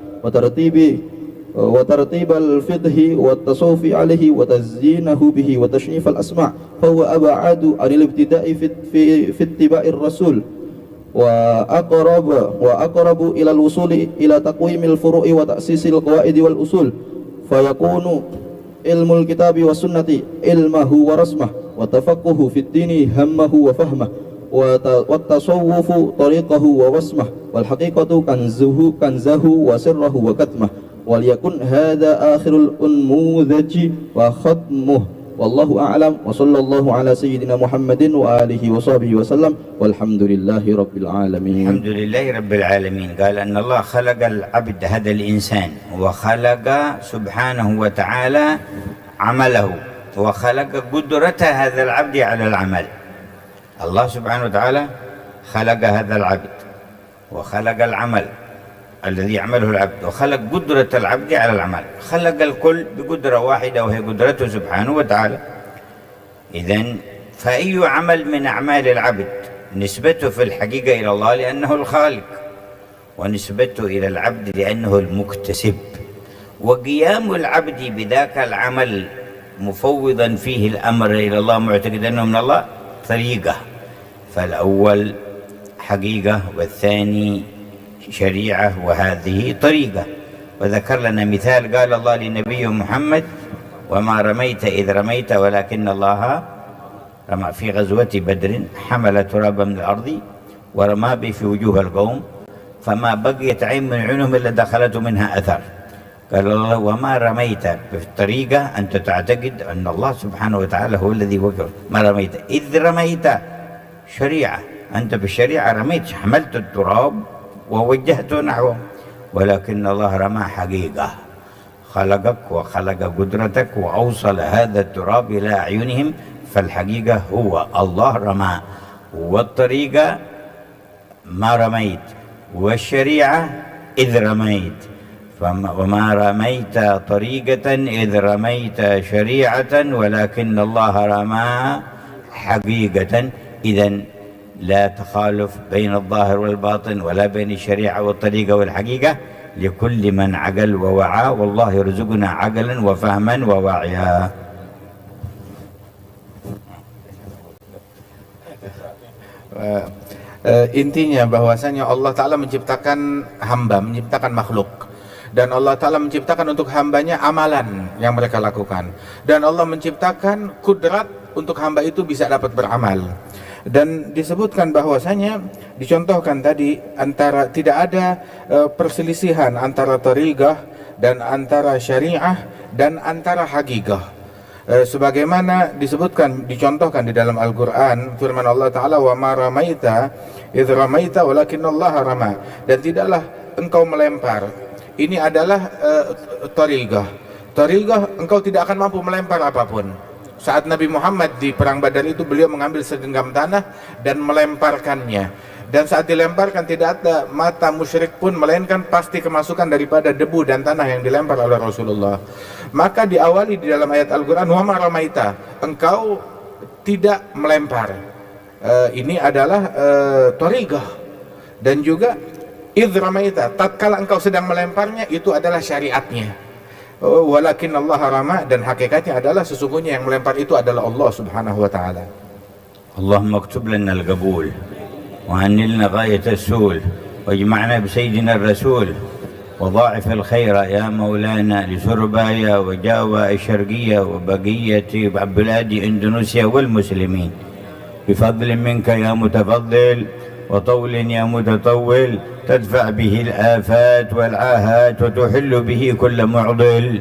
وترتيب الفقه والتصوف عليه وتزيينه به وتشنيف الأسماع، فهو أبعد عن الابتداء في اتباع الرسول، وأقرب إلى الوصول إلى تقويم الفروع وتأسيس القواعد والأصول، فيكون علم الكتاب والسنة علمه ورسمه، وتفقه في الدين همه وفهمه، والتصوف طريقه ووسمه، والحقيقة كنزه وسره وكتمه. وليكن هذا آخر الأنموذج وختمه، والله أعلم، وصلى الله على سيدنا محمد وآله وصحبه وسلم، والحمد لله رب العالمين. الحمد لله رب العالمين. قال أن الله خلق العبد هذا الإنسان، وخلق سبحانه وتعالى عمله، وخلق قدرة هذا العبد على العمل. الله سبحانه وتعالى خلق هذا العبد، وخلق العمل الذي يعمله العبد، وخلق قدرة العبد على العمل. خلق الكل بقدرة واحدة وهي قدرته سبحانه وتعالى. إذن فأي عمل من أعمال العبد نسبته في الحقيقة إلى الله لأنه الخالق، ونسبته إلى العبد لأنه المكتسب. وقيام العبد بذاك العمل مفوضا فيه الأمر إلى الله معتقدا أنه من الله طريقة، فالأول حقيقة والثاني شريعة، وهذه طريقة. وذكر لنا مثال، قال الله لنبيه محمد: وما رميت إذ رميت ولكن الله رمى. في غزوة بدر حمل ترابا من الأرض ورمى به في وجوه القوم، فما بقيت عين من عيونهم إلا دخلت منها أثر. قال الله: وما رميت بالطريقة أنت تعتقد أن الله سبحانه وتعالى هو الذي وقف. ما رميت إذ رميت شريعة، أنت بالشريعة رميت، حملت التراب ووجهته نحوه، ولكن الله رمى حقيقة، خلقك وخلق قدرتك وأوصل هذا التراب إلى أعينهم، فالحقيقة هو الله رمى، والطريقة ما رميت، والشريعة إذ رميت. وما رميت طريقة إذ رميت شريعة ولكن الله رمى حقيقة. إذن لا تخالف بين الظاهر والباطن، ولا بين الشريعة والطريقة والحقيقة، لكل من عقل ووعى، والله يرزقنا عقلا وفهما ووعيا. Intinya bahwasanya Allah Ta'ala menciptakan hamba, menciptakan makhluk, dan Allah Ta'ala menciptakan untuk hambanya amalan yang mereka lakukan, dan Allah menciptakan kudrat untuk hamba itu bisa dapat beramal. Dan disebutkan bahwasanya, dicontohkan tadi, antara tidak ada perselisihan antara tariqah dan antara syariah dan antara hakikah, sebagaimana disebutkan, dicontohkan di dalam Al-Quran, firman Allah Ta'ala: wa ma ramaita idh ramaita walakinnallaha rama. Dan tidaklah engkau melempar, ini adalah tariqah. Tariqah, engkau tidak akan mampu melempar apapun. Saat Nabi Muhammad di perang Badar itu, beliau mengambil segenggam tanah dan melemparkannya, dan saat dilemparkan tidak ada mata musyrik pun, melainkan pasti kemasukan daripada debu dan tanah yang dilempar oleh Rasulullah. Maka diawali di dalam ayat Al-Quran: wa ma ramaita, engkau tidak melempar. Ini adalah tariqah. Dan juga idh ramaita, tatkala engkau sedang melemparnya, itu adalah syariatnya. Walakin Allah rama, dan hakikatnya adalah sesungguhnya yang melempar itu adalah Allah Subhanahu wa ta'ala. Allahumma aktub lana al-qabul wa anilna ghayat as-sul wajma'na bisayyidina ar-rasul وضاعف الخير يا مولانا لسربايا وجاوا الشرقية وبقية بلاد إندونيسيا والمسلمين، بفضل منك يا متفضل وطول يا متطول، تدفع به الآفات والعاهات وتحل به كل معضل.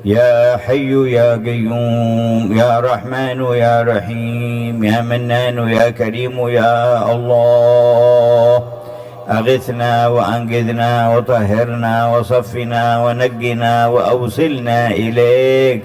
يا حي يا قيوم يا رحمن يا رحيم يا منان يا كريم يا الله، أغثنا وأنقذنا وطهرنا وصفنا ونقنا وأوصلنا إليك،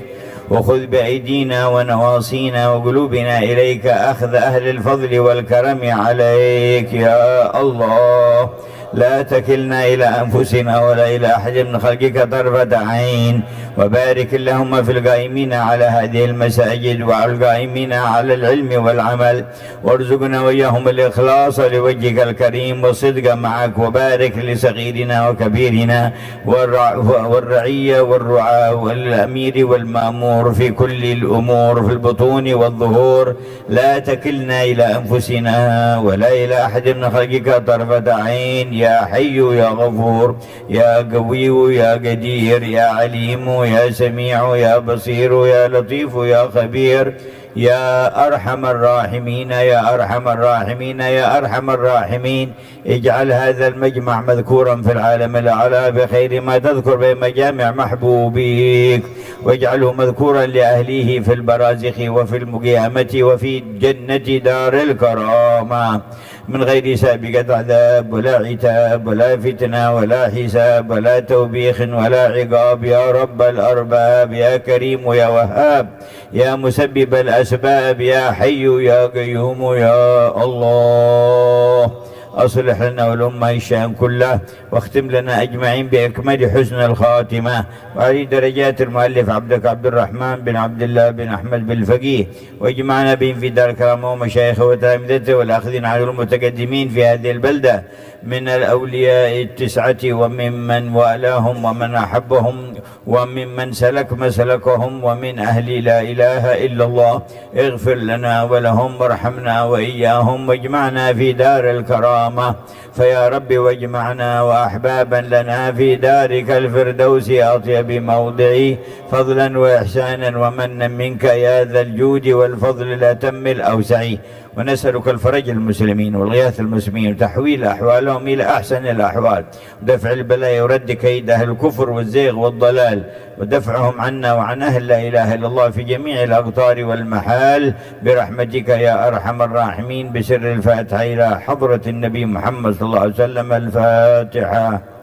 وخذ بأيدينا ونواصينا وقلوبنا إليك أخذ أهل الفضل والكرم عليك يا الله. لا تكلنا إلى أنفسنا ولا إلى أحد من خلقك طرفة عين، وبارك اللهم في القائمين على هذه المساجد وعلى القائمين على العلم والعمل، وارزقنا وإياهم الإخلاص لوجهك الكريم والصدق معك، وبارك لصغيرنا وكبيرنا والرعية والرعاة والأمير والمأمور في كل الأمور في البطون والظهور، لا تكلنا إلى أنفسنا ولا إلى أحد من خلقك طرفة عين، يا حي يا غفور يا قوي يا قدير يا عليم يا سميع يا بصير يا لطيف يا خبير، يا أرحم الراحمين يا أرحم الراحمين يا أرحم الراحمين. اجعل هذا المجمع مذكورا في العالم الأعلى بخير ما تذكر بمجامع محبوبيك، واجعله مذكورا لأهليه في البرازخ وفي القيامة وفي جنة دار الكرامة، من غير سابقة عذاب ولا عتاب ولا فتنة ولا حساب ولا توبيخ ولا عقاب، يا رب الأرباب يا كريم يا وهاب يا مسبب الأسباب يا حي يا قيوم يا الله. أصلح لنا والأمة الشأن كله، واختم لنا أجمعين بأكمل حسن الخاتمة، وعلي درجات المؤلف عبدك عبد الرحمن بن عبد الله بن أحمد بالفقيه، واجمعنا بهم في دار الكرامة ومشايخه وتلامذته والآخذين على المتقدمين في هذه البلدة من الأولياء التسعة وممن والاهم ومن أحبهم وممن سلك مسلكهم ومن أهل لا إله إلا الله. اغفر لنا ولهم وارحمنا وإياهم، واجمعنا في دار الكرامة، فيا رب واجمعنا وأحبابا لنا في دارك الفردوس أطيب موضعي، فضلا وإحسانا ومنا منك يا ذا الجود والفضل الأتم الأوسع. ونسألك الفرج المسلمين والغياث المسلمين وتحويل أحوالهم إلى أحسن الأحوال، ودفع البلاء ورد كيد أهل الكفر والزيغ والضلال، ودفعهم عنا وعن أهل لا إله إلا الله في جميع الأقطار والمحال برحمتك يا أرحم الراحمين. بسر الفاتحة إلى حضرة النبي محمد صلى الله عليه وسلم. الفاتحة.